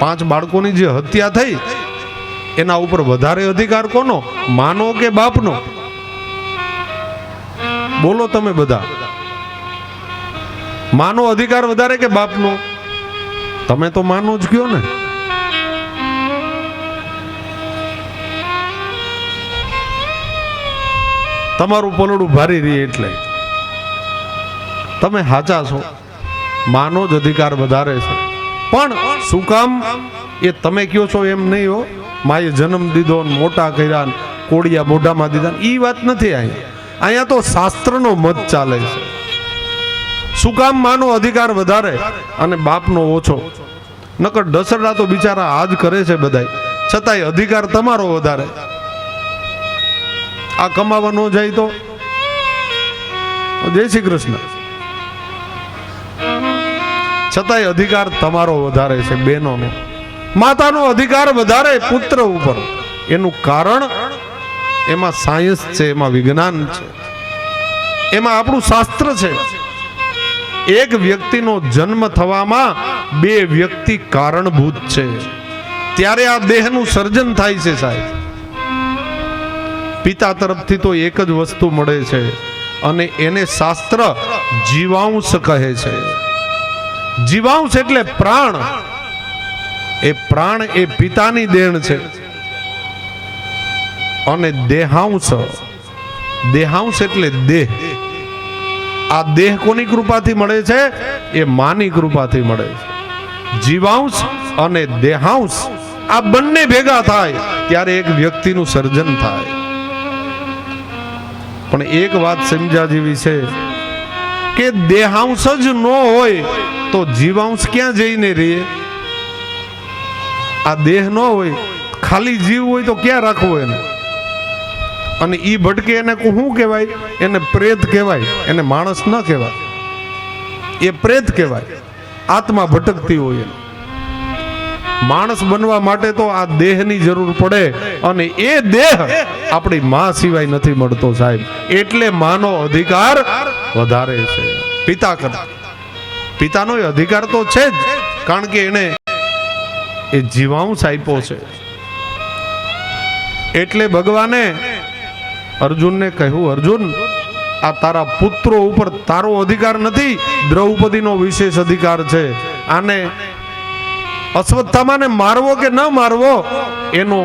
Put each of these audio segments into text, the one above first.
5 બાળકોની જે હત્યા થઈ એના ઉપર વધારે અધિકાર કોનો? માનો કે બાપનો? બોલો તમે બધા, માનો અધિકાર વધારે કે બાપનો? તમે તો માનો જ કયો ને. તમારું પલડું ભારી રહી એટલે તમે સાચા છો, માનો જ અધિકાર વધારે છે. પણ શું કામ એ તમે કયો છો એમ નહીં હો. માએ જન્મ દીધો ને મોટા કર્યા ને કોડિયા મોઢામાં દીધા, એ વાત નથી. અહીંયા તો શાસ્ત્રનો મત ચાલે છે. શું કામ માનો અધિકાર વધારે અને બાપનો ઓછો? નકર દશરથા તો બિચારા આજ કરે છે બધાય, છતાંય અધિકાર તમારો વધારે. આ કમાવા ન જાય તો જય શ્રી કૃષ્ણ, છતાંય અધિકાર તમારો વધારે છે બહેનોનો. માતાનો અધિકાર વધારે પુત્ર ઉપર. એનું કારણ એમાં સાયન્સ છે, એમાં વિજ્ઞાન છે, એમાં આપણું શાસ્ત્ર છે. એક વ્યક્તિનો જન્મ થવામાં 2 વ્યક્તિ કારણભૂત છે, ત્યારે આ દેહનું સર્જન થાય છે સાહેબ. પિતા તરફથી તો એક જ વસ્તુ મળે છે અને એને શાસ્ત્ર જીવાંશ કહે છે. જીવાંશ એટલે પ્રાણ. એ પ્રાણ એ પિતાની દેણ છે. અને દેહાંશ, દેહાંશ એટલે દેહ. આ દેહ કોની કૃપાથી મળે છે? એ માની કૃપાથી મળે છે. જીવાંશ અને દેહાંશ આ બંને ભેગા થાય ત્યારે એક વ્યક્તિનું સર્જન થાય. પણ એક વાત સમજ્યા જેવી છે કે દેહાંશ જ ન હોય તો જીવાંશ ક્યાં જઈને રહે? આ દેહ ન હોય, ખાલી જીવ હોય તો ક્યાં રાખવો એને? અને ઈ ભટકે એને શું કહેવાય? એને પ્રેત કહેવાય, એને માણસ ન કહેવાય. એ પ્રેત કહેવાય, આત્મા ભટકતી હોય. માણસ બનવા માટે તો આ દેહની જરૂર પડે અને એ દેહ આપણી માં સિવાય નથી મળતો સાહેબ. એટલે માનો અધિકાર વધારે છે પિતા કરતા. પિતાનો અધિકાર તો છે જ, કારણ કે એને એ જીવાંશ આપ્યો છે. એટલે ભગવાને અર્જુનને કહ્યું, અર્જુન આ તારા પુત્રો ઉપર તારો અધિકાર નથી, દ્રૌપદીનો વિશેષ અધિકાર છે. આને અશ્વત્થામાને મારવો કે ન મારવો એનો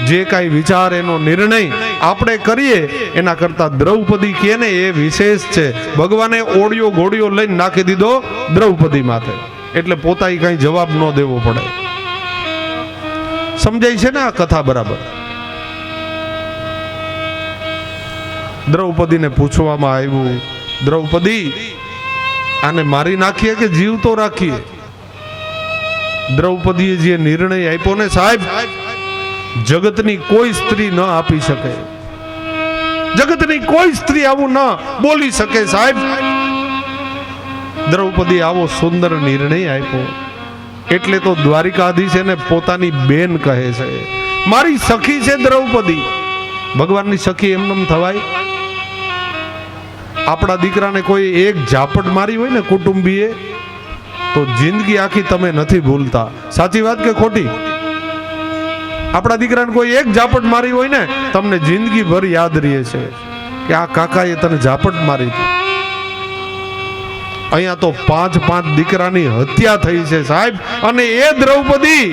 જે કાંઈ વિચાર, એનો નિર્ણય આપણે કરીએ એના કરતા દ્રૌપદી કે ને એ વિશેષ છે. ભગવાને ઓડિયો ઘોડિયો લઈને નાખી દીધો દ્રૌપદી માથે, એટલે પોતાએ કઈ જવાબ ન દેવો પડે. સમજાય છે ને આ કથા બરાબર? દ્રૌપદીને પૂછવામાં આવ્યું, દ્રૌપદી આને મારી નાખીએ કે જીવતો રાખીએ? દ્રૌપદીએ જે નિર્ણય આપ્યો ને સાહેબ, જગતની કોઈ સ્ત્રી ન આપી શકે. જગતની કોઈ સ્ત્રી આવું ન બોલી શકે સાહેબ. દ્રૌપદી આવો સુંદર નિર્ણય આપ્યો એટલે તો દ્વારિકાધીશ એને પોતાની બેન કહે છે. મારી સખી છે દ્રૌપદી. ભગવાનની સખી એમનેમ થવાય? આપણા દીકરાને કોઈ એક ઝાપટ મારી હોય ને કુટુંબીએ તો જિંદગી આખી તમે નથી ભૂલતા. સાચી વાત કે ખોટી? આપણા દીકરાને કોઈ એક ઝાપટ મારી હોય ને તમને જિંદગી ભર યાદ રહે છે કે આ કાકાએ તને ઝાપટ મારી હતી. અહીંયા તો 5 દીકરાની હત્યા થઈ છે સાહેબ. અને એ દ્રૌપદી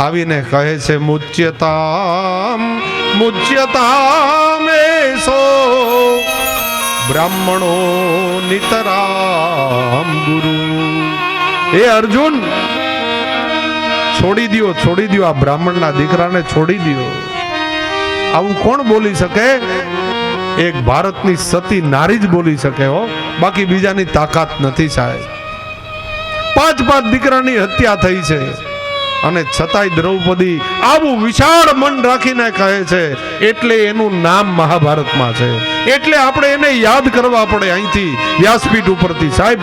આવીને કહે છે, મુચ્યતામ મુચ્યતામ એસો બ્રાહ્મણો નિતરામ ગુરુ. એ અર્જુન છોડી દો આ બ્રાહ્મણના દીકરાને છોડી દો. આવું કોણ બોલી શકે? એક ભારતની સતી નારી જ બોલી શકે હો, બાકી બીજાની તાકાત નથી સાહેબ. 5 દીકરાની હત્યા થઈ છે અને છતાંય દ્રૌપદી આવું વિશાળ મન રાખીને કહે છે. એટલે એનું નામ મહાભારતમાં છે. એટલે આપણે એને યાદ કરવા પડે અહીંથી વ્યાસપીઠ ઉપરથી સાહેબ.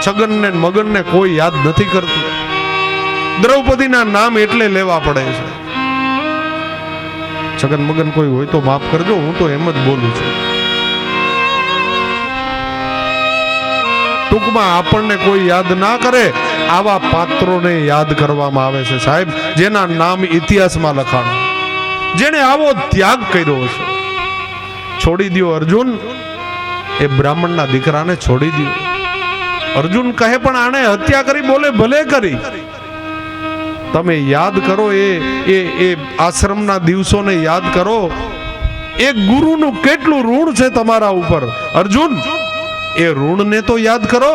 છગનને મગનને કોઈ યાદ નથી કરતું. દ્રૌપદીના નામ એટલે લેવા પડે છે. છગન મગન કોઈ હોય તો માફ કરજો, હું તો એમ જ બોલું છું. ટૂંકમાં યુગમાં આપણને કોઈ યાદ ના કરે આવા પાત્રોને યાદ કરવામાં આવે છે સાહેબ, જેના નામ ઇતિહાસમાં લખાણ, જેને આવો ત્યાગ કર્યો છે. છોડી દો અર્જુન, એ બ્રાહ્મણના દીકરાને છોડી દો. અર્જુન કહે પણ આણે હત્યા કરી, બોલે ભલે કરી. તમે યાદ કરો એ આશ્રમના દિવસોને યાદ કરો. એક ગુરુનું કેટલું ઋણ છે તમારા ઉપર અર્જુન, એ ઋણને તો યાદ કરો.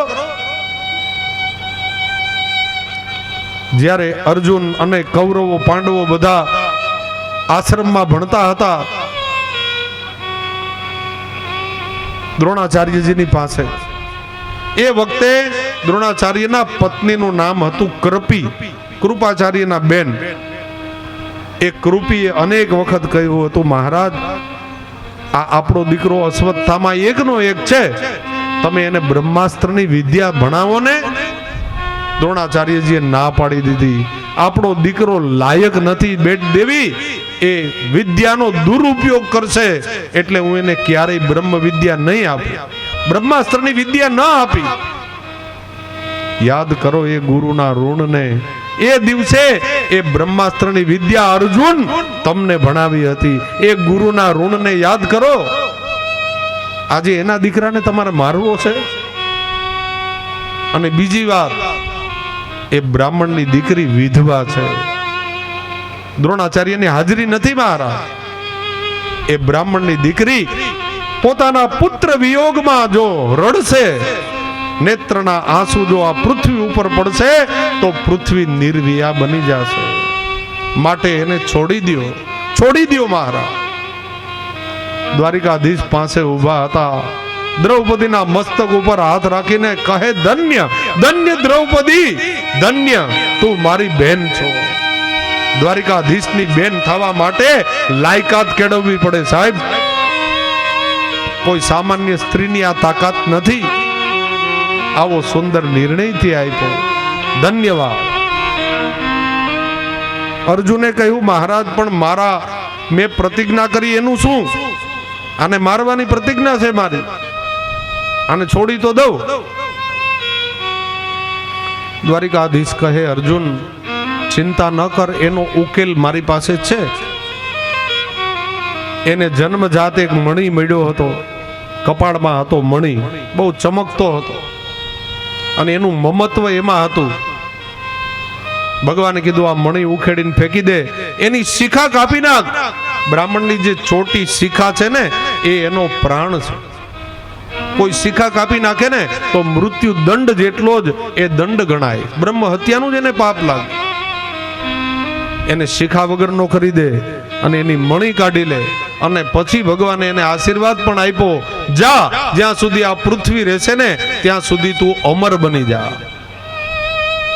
જ્યારે અર્જુન અને કૌરવો પાંડવો બધા આશ્રમમાં ભણતા હતા દ્રોણાચાર્યજીની પાસે, એ વખતે દ્રોણાચાર્યના પત્નીનું નામ હતું કૃપી, કૃપાચાર્યના બેન. એ કૃપીએ અનેક વખત કહ્યું હતું, મહારાજ આ આપણો દીકરો અશ્વત્થામા એકનો એક છે, તમે એને બ્રહ્માસ્ત્રની વિદ્યા ભણાવો ને. દ્રોણાચાર્યજીએ ના પાડી દીધી. આપણો દીકરો લાયક નથી બેટ દેવી, એ વિદ્યાનો દુરુપયોગ કરશે એટલે હું એને ક્યારેય બ્રહ્મ વિદ્યા નહીં આપી, બ્રહ્માસ્ત્રની વિદ્યા ન આપી. યાદ કરો એ ગુરુના ઋણને. એ દિવસે એ બ્રહ્માસ્ત્રની વિદ્યા અર્જુન તમને ભણાવી હતી. એ ગુરુના ઋણને યાદ કરો. આજે એના દીકરાને તમારે મારવો છે. અને બીજી વાત, એ બ્રાહ્મણની દીકરી વિધવા છે. દ્રોણાચાર્યની હાજરી નથી મારા. એ બ્રાહ્મણની દીકરી પોતાના પુત્ર વિયોગમાં જો રડશે, નેત્રના આંસુ જો આ પૃથ્વી ઉપર પડશે તો પૃથ્વી નિર્વિયા બની જશે. માટે એને છોડી દો, છોડી દો મહારાજ. દ્વારિકાધીશ પાસે ઊભા હતા. દ્રૌપદીના મસ્તક ઉપર હાથ રાખીને કહે, ધન્ય ધન્ય દ્રૌપદી, ધન્ય તું મારી બેન છો. દ્વારિકાધીશની બેન થવા માટે લાયકાત કેળવવી પડે સાહેબ. કોઈ સામાન્ય સ્ત્રીની આ તાકાત નથી. આવો સુંદર નિર્ણયથી આપ્યો. ધન્યવાદ. અર્જુને કહ્યું, મહારાજ પણ મારા મેં પ્રતિજ્ઞા કરી એનું શું? આને મારવાની પ્રતિજ્ઞા છે મારી, આને છોડી તો દઉં. દ્વારિકાધીશ કહે, અર્જુન ચિંતા ન કર, એનો ઉકેલ મારી પાસે છે. એને જન્મજાત એક મણી મળ્યો હતો, કપાળમાં હતો મણી, બહુ ચમકતો હતો અને એનું મમત્વ એમાં હતું. ભગવાને કીધું આ મણી ઉખેડીને ફેંકી દે, એની શિખા કાપી નાખ. બ્રાહ્મણની જે ચોટી શિખા છે ને એ એનો પ્રાણ છે. કોઈ શિખા કાપી નાખે ને તો મૃત્યુ દંડ જેટલો જ એ દંડ ગણાય. બ્રહ્મ હત્યાનું જ એને પાપ લાગે. એને શિખા વગર નો કરી દે અને એની મણી કાઢી લે. અને પછી ભગવાને એને આશીર્વાદ પણ આપ્યો, જા જ્યાં સુધી આ પૃથ્વી રહેશે ને ત્યાં સુધી તું અમર બની જા.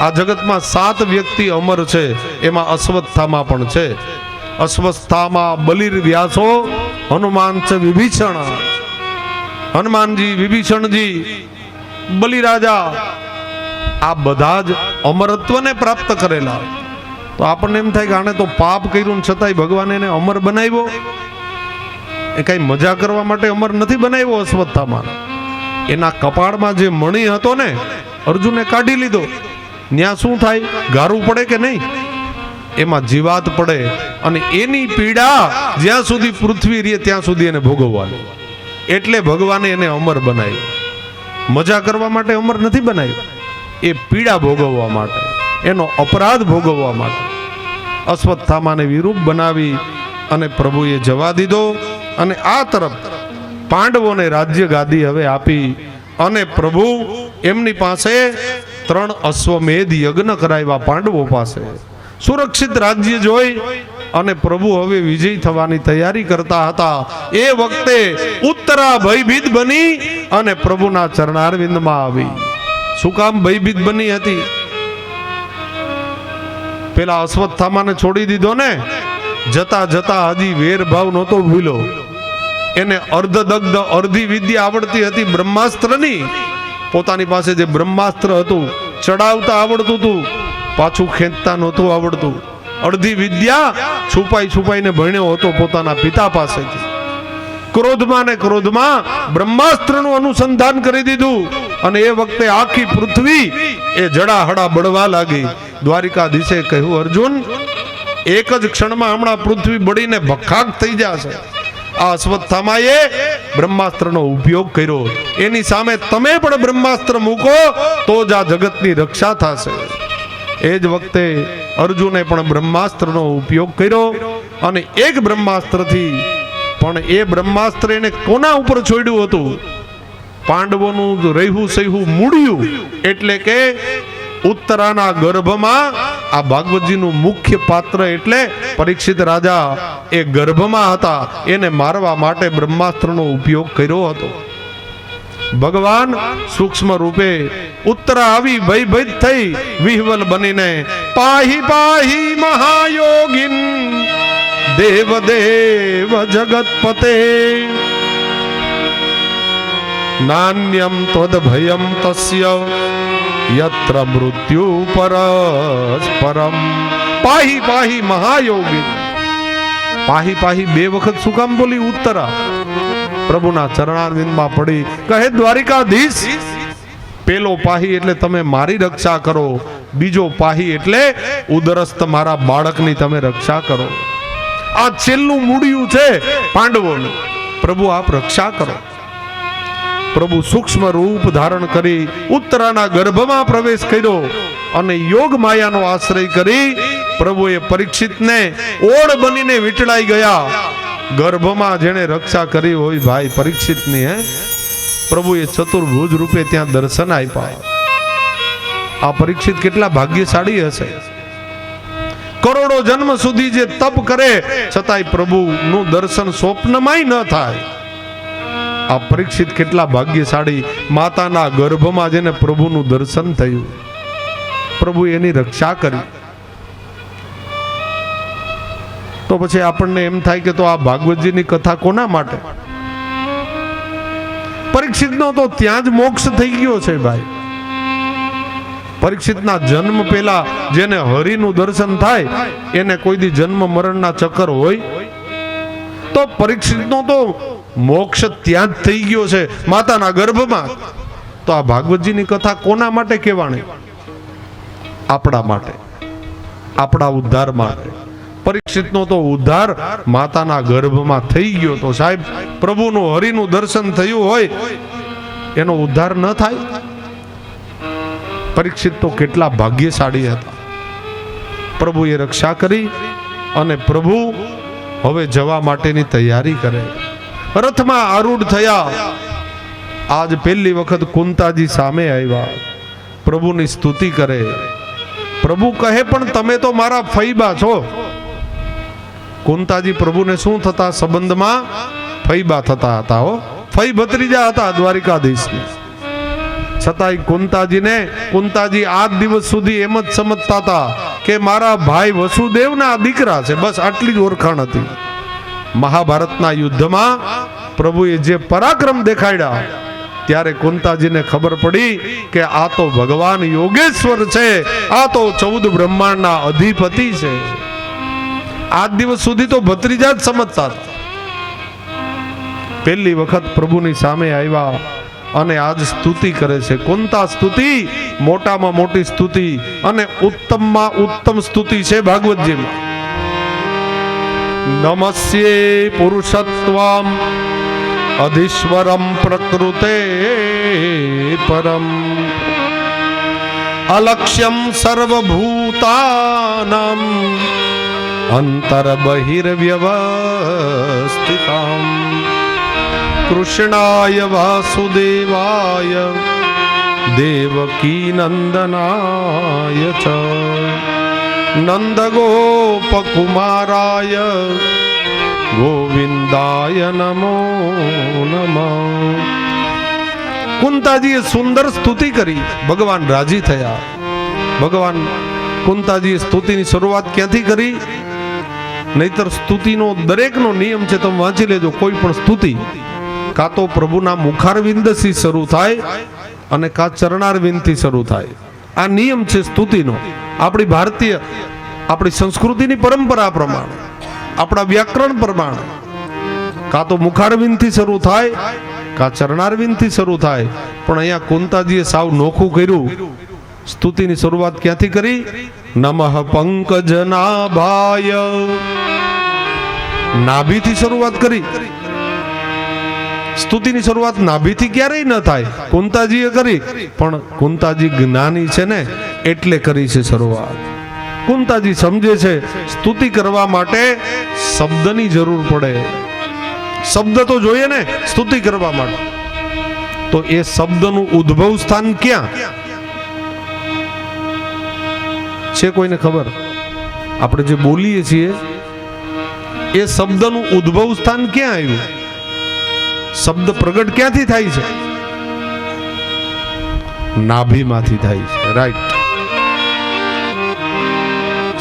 આ જગતમાં 7 વ્યક્તિ અમર છે, એમાં અશ્વત્થામા પણ છે. અશ્વત્થામા, બલિર વ્યાસો, હનુમાન છે, વિભીષણ, હનુમાનજી, વિભીષણજી, બલિરાજા, આ બધા જ અમરત્વને પ્રાપ્ત કરેલા. તો આપણને એમ થાય કે આને તો પાપ કર્યું છતાંય ભગવાને એને અમર બનાવ્યો. એ કઈ મજા કરવા માટે અમર નથી બનાવ્યો અશ્વત્થામા. એના કપાળમાં જે મણી હતો ને અર્જુને કાઢી લીધો. ન્યા શું થાય? ગારું પડે કે નહીં? એમાં જીવાત પડે અને એની પીડા જ્યાં સુધી પૃથ્વી રહે ત્યાં સુધી એને ભોગવવાની. એટલે ભગવાને એને અમર બનાવ્યો. મજા કરવા માટે અમર નથી બનાવ્યો, એ પીડા ભોગવવા માટે, એનો અપરાધ ભોગવવા માટે. અશ્વત્થામાને વિરૂપ બનાવી અને પ્રભુએ જવા દીધો. અને આ તરફ પાંડવોને રાજ્ય ગાદી હવે આપી અને પ્રભુ એમની પાસે 3 અશ્વમેધ યજ્ઞ કરાવ્યા. પાંડવો પાસે સુરક્ષિત રાજ્ય જોઈ અને પ્રભુ હવે વિજય થવાની તૈયારી કરતા હતા. એ વખતે ઉત્તરા ભયભીત બની અને પ્રભુના ચરણારવિંદમાં આવી. શું કામ ભયભીત બની હતી? પેલા અશ્વત્થામાને છોડી દીધો ને, જતા જતા હજી વેરભાવ નહોતો ભૂલ્યો. એને અર્ધદગ્ધ અર્ધી વિદ્યા આવડતી હતી બ્રહ્માસ્ત્રની. પોતાની પાસે જે બ્રહ્માસ્ત્ર હતું ચડાવતા આવડતું હતું, પાછું ખેંચતા નહોતું આવડતું. અડધી વિદ્યા છુપાઈ છુપાઈને ભણ્યો હતો પોતાના પિતા પાસેથી. ક્રોધમાં ને ક્રોધમાં બ્રહ્માસ્ત્રનું અનુસંધાન કરી દીધું અને એ વખતે આખી પૃથ્વી એ જડાહડા બળવા લાગી. દ્વારિકાધીશે કહ્યું, અર્જુન, એક જ ક્ષણમાં હમણાં પૃથ્વી બળીને ભખાક થઈ જશે. આ અશ્વત્થામાએ બ્રહ્માસ્ત્રનો ઉપયોગ કર્યો. એની સામે તમે પણ બ્રહ્માસ્ત્ર મૂકો તો જ આ જગતની રક્ષા થશે. એ જ વખતે અર્જુને પણ બ્રહ્માસ્ત્રનો ઉપયોગ કર્યો અને એક બ્રહ્માસ્ત્રથી, પણ એ બ્રહ્માસ્ત્ર એને કોના ઉપર છોડ્યું હતું? પાંડવોનું રહેવું સહ્યું મૂળ્યું, એટલે કે ઉત્તરાના ગર્ભમાં આ ભાગવતજીનું મુખ્ય પાત્ર એટલે પરીક્ષિત રાજા એ ગર્ભમાં હતા. એને મારવા માટે બ્રહ્માસ્ત્રનો ઉપયોગ કર્યો હતો. ભગવાન સૂક્ષ્મ રૂપે ઉત્તરા આવી ભયભીત થઈ વિહવલ બનીને પાહી પાહી મહાયોગીન દેવ દેવ જગતપતે નાન્યમ ત્વદ ભયમ તસ્ય યત્ર મૃત્યુ પરસ્પરમ. પાહી પાહી મહાયોગી. પાહી પાહી બે વખત શું કામ બોલી ઉત્તરા? પ્રભુના ચરણારવિંદમાં પડી કહે, દ્વારિકાધીશ, પેલો પાહી એટલે તમે મારી રક્ષા કરો, બીજો પાહી એટલે ઉદરસ્થ મારા બાળકની તમે રક્ષા કરો. આ છેલ્લું મૂળ્યું છે પાંડવોનું. પ્રભુ આપ રક્ષા કરો. પ્રભુ સૂક્ષ્મ રૂપ ધારણ કરી ઉત્તરાના ગર્ભમાં પ્રવેશ કર્યો અને યોગ માયાનો આશ્રય કરી પ્રભુએ પરીક્ષિતને ઓળ બનીને વીંટળાઈ ગયા. ગર્ભમાં જેણે રક્ષા કરી હોય ભાઈ પરીક્ષિતની, પ્રભુએ ચતુર્ભુજ રૂપે ત્યાં દર્શન આપ્યા. આ પરીક્ષિત કેટલા ભાગ્યશાળી હશે. કરોડો જન્મ સુધી જે તપ કરે છતાંય પ્રભુનું દર્શન સ્વપ્નમાંય ન થાય. આ પરીક્ષિત કેટલા ભાગ્યશાળી. માતાના ગર્ભમાં જેને પ્રભુનું દર્શન થયું, પ્રભુ એની રક્ષા કરી. તો પછી આપણને એમ થાય કે તો આ ભાગવતજીની કથા કોના માટે? પરીક્ષિતનો તો ત્યાં જ મોક્ષ થઈ ગયો છે ભાઈ. પરીક્ષિતના જન્મ પહેલા જેને હરિનું દર્શન થાય એને કોઈ દી જન્મ મરણના ચક્કર હોય? તો પરીક્ષિતનો તો મોક્ષ ત્યાં જ થઈ ગયો છે માતાના ગર્ભમાં. તો આ ભાગવતજીની કથા કોના માટે કહેવાણી? આપણા માટે, આપણા ઉદ્ધાર માટે. પરીક્ષિતનો તો ઉદ્ધાર માતાના ગર્ભમાં થઈ ગયો. તો સાહેબ, પ્રભુનું હરિનું દર્શન થયું હોય એનો ઉદ્ધાર ન થાય? પરીક્ષિત તો કેટલા ભાગ્યશાળી હતા. પ્રભુએ રક્ષા કરી અને પ્રભુ હવે જવા માટેની તૈયારી કરે. રથમાં આરૂઢ થયા. આજ પહેલી વખત કુંતાજી સામે આવ્યા, પ્રભુની સ્તુતિ કરે. પ્રભુ કહે, પણ તમે તો મારા ફઈબા છો. કુંતાજી પ્રભુને શું થતા સંબંધમાં? ફઈબા થતા હતા. હો, ફઈ ભત્રીજા હતા દ્વારિકાધીશને. છતાંય કુંતાજી આજ દિવસ સુધી એમ જ સમજતા હતા કે મારા ભાઈ વસુદેવના દીકરા છે. બસ આટલી જ ઓળખાણ હતી. મહાભારતના યુદ્ધમાં પ્રભુએ જે પરાક્રમ દેખાડ્યા ત્યારે કુંતાજીને ખબર પડી કે આ તો ભગવાન યોગેશ્વર છે, આ તો 14 બ્રહ્માંડના અધિપતિ છે. આજ દિવસ સુધી તો ભત્રીજા જ સમજતા હતા. પહેલી વખત પ્રભુની સામે આવ્યા અને આજ સ્તુતિ કરે છે. કુંતા સ્તુતિ મોટામાં મોટી સ્તુતિ અને ઉત્તમમાં ઉત્તમ સ્તુતિ છે ભાગવતજીમાં. નમસ્યે પુરુષત્વમ અધીશ્વરમ પ્રકૃતે પરમ અલક્ષ્યમ સર્વભૂતાનામ અંતર બહિર્વ્યવસ્થિતમ કૃષ્ણાય વાસુદેવાય દેવકી નંદનાય ચ નંદગોપકુમારાય ગોવિંદાય નમો નમઃ. કુંતાજીએ સુંદર સ્તુતિ કરી. ભગવાન રાજી થયા. ભગવાન કુંતાજીએ સ્તુતિની શરૂઆત ક્યાંથી કરી? નહીતર સ્તુતિનો દરેકનો નિયમ છે, તમે વાંચી લેજો. કોઈ પણ સ્તુતિ કાં તો પ્રભુના મુખારવિંદથી શરૂ થાય અને કાં ચરણારવિંદથી શરૂ થાય. આ નિયમ છે સ્તુતિનો. આપણી ભારતીય, આપણી સંસ્કૃતિની પરંપરા પ્રમાણે, આપણા વ્યાકરણ પ્રમાણે કાં તો મુખારવિંદથી શરૂ થાય કા ચરણારવિંદથી શરૂ થાય, પણ અહીંયા કુંતાજીએ સાવ નોખું કર્યું. સ્તુતિની શરૂઆત ક્યાંથી કરી? નમઃ પંકજનાભાય, નાભીથી શરૂઆત કરી. સ્તુતિની શરૂઆત નાભીથી ક્યારેય ન થાય, કુંતાજીએ કરી. પણ કુંતાજી જ્ઞાની છે ને એટલે કરી છે શરૂઆત. કુંતાજી સમજે છે સ્તુતિ કરવા માટે શબ્દની જરૂર પડે. શબ્દ તો જોઈએ ને સ્તુતિ કરવા માટે. તો એ શબ્દનું ઉદ્ભવ સ્થાન ક્યાં છે? કોઈને ખબર? આપણે જે બોલીએ છીએ એ શબ્દનું ઉદ્ભવ સ્થાન ક્યાં આવ્યું? શબ્દ પ્રગટ ક્યાંથી થાય છે? નાભીમાંથી થાય છે. રાઈટ.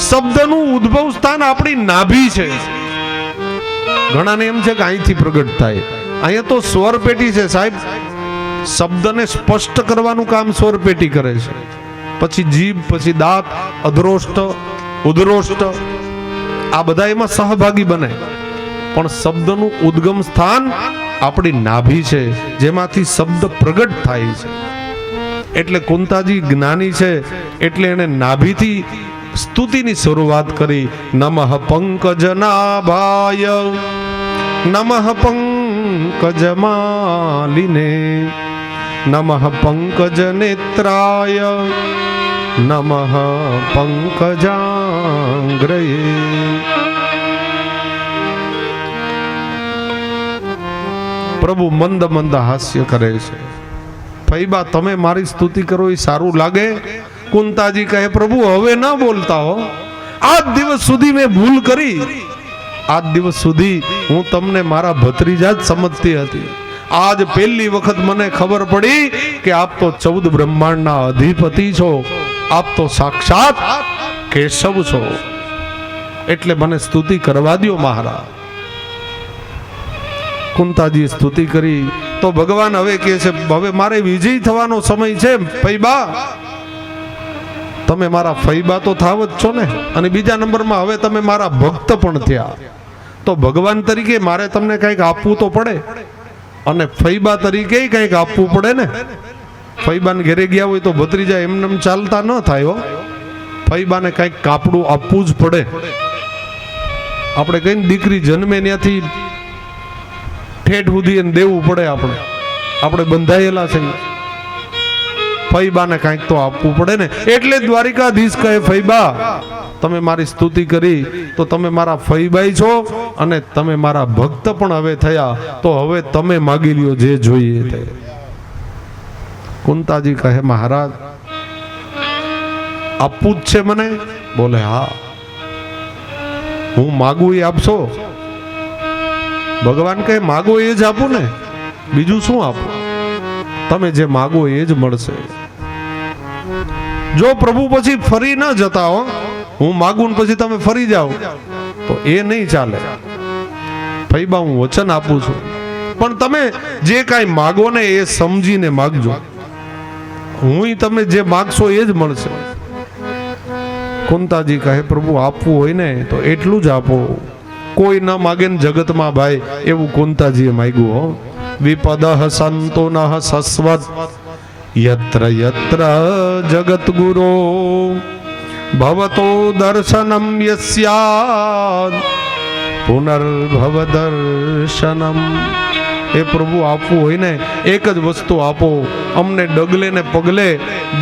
શબ્દનું ઉદ્ભવ સ્થાન આપણી નાભી છે. ઘણાને એમ છે કે અહીંથી પ્રગટ થાય. અહીંયા તો સ્વર પેટી છે સાહેબ. શબ્દને સ્પષ્ટ કરવાનું કામ સ્વર પેટી કરે છે. પછી જીભ, પછી દાંત, અધરોષ્ટ, ઉદરોષ્ટ, આ બધા એમાં સહભાગી બને. પણ શબ્દનું ઉદ્ગમ સ્થાન આપણી નાભી છે, જેમાંથી શબ્દ પ્રગટ થાય છે. એટલે કુંતાજી જ્ઞાની છે એટલે એને નાભીથી સ્તુતિની શરૂઆત કરી. નમઃ પંકજનાભાય, નમઃ પંકજમાલિને, નમઃ પંકજનેત્રાય, નમઃ પંકજાંગ્રયે. પ્રભુ મંદ મંદ હાસ્ય કરે છે. ફૈબા તમે મારી સ્તુતિ કરો એ સારું લાગે? કુંતાજી કહે પ્રભુ હવે ન બોલતા હો. આજ દિવસ સુધી મેં ભૂલ કરી. આજ દિવસ સુધી હું તમને મારા ભત્રીજા જ સમજતી હતી. આજ પહેલી વખત મને ખબર પડી કે આપ તો 14 બ્રહ્માંડના અધિપતિ છો. આપ તો સાક્ષાત કેશવ છો. એટલે મને સ્તુતિ કરવા દો મહારાજ. કુંતાજીએ સ્તુતિ કરી તો ભગવાન હવે કહે છે હવે મારે વિજય થવાનો સમય છે. ફૈબા તમે મારા ફૈબા તો થાવ જ છો ને, અને બીજા નંબરમાં હવે તમે મારા ભક્ત પણ થયા. તો ભગવાન તરીકે મારે તમને કંઈક આપવું તો પડે, અને ફૈબા તરીકે કંઈક આપવું પડે ને. ફૈબાને ઘરે ગયા હોય તો ભત્રીજા એમને ચાલતા ન થાય હો. ફૈબાને કંઈક કાપડું આપવું જ પડે. આપણે કઈ દીકરી જન્મે ત્યાંથી ઠેઠ સુધી એને દેવું પડે. આપણે બંધાયેલા છે. ફૈબાને કંઈક તો આપવું પડે ને. એટલે દ્વારિકાધીશ કહે ફૈબા તમે મારી સ્તુતિ કરી તો તમે મારા ફૈબાઈ છો અને તમે મારા ભક્ત પણ હવે થયા. તો હવે તમે માગી લ્યો જે જોઈએ તે. કુંતાજી કહે મહારાજ આપવું જ છે મને? બોલે હા, હું માગું એ આપશો? ભગવાન કહે માગો એ જ આપું ને, બીજું શું આપું? તમે જે માગો એ જ મળશે. જો પ્રભુ પછી ફરી ન જતા હો, હું માગું ને પછી તમે ફરી જાઓ તો એ નહીં ચાલે. ફૈબા હું વચન આપું છું, પણ તમે જે કાંઈ માગો ને એ સમજીને માગજો. હું તમે જે માગશો એ જ મળશે. કુંતાજી કહે પ્રભુ આપવું હોય ને તો એટલું જ આપો. કોઈ ન માગે ને જગતમાં ભાઈ, એવું કુંતાજીએ માગ્યું હો. વિપદઃ સંતોનઃ સસ્વત યત્ર યત્ર જગત ગુરો ભવતો દર્શનમ યસ્યાદ પુનર્ભવ દર્શનમ. એ પ્રભુ આપવું હોય ને એક જ વસ્તુ આપો. અમને ડગલે ને પગલે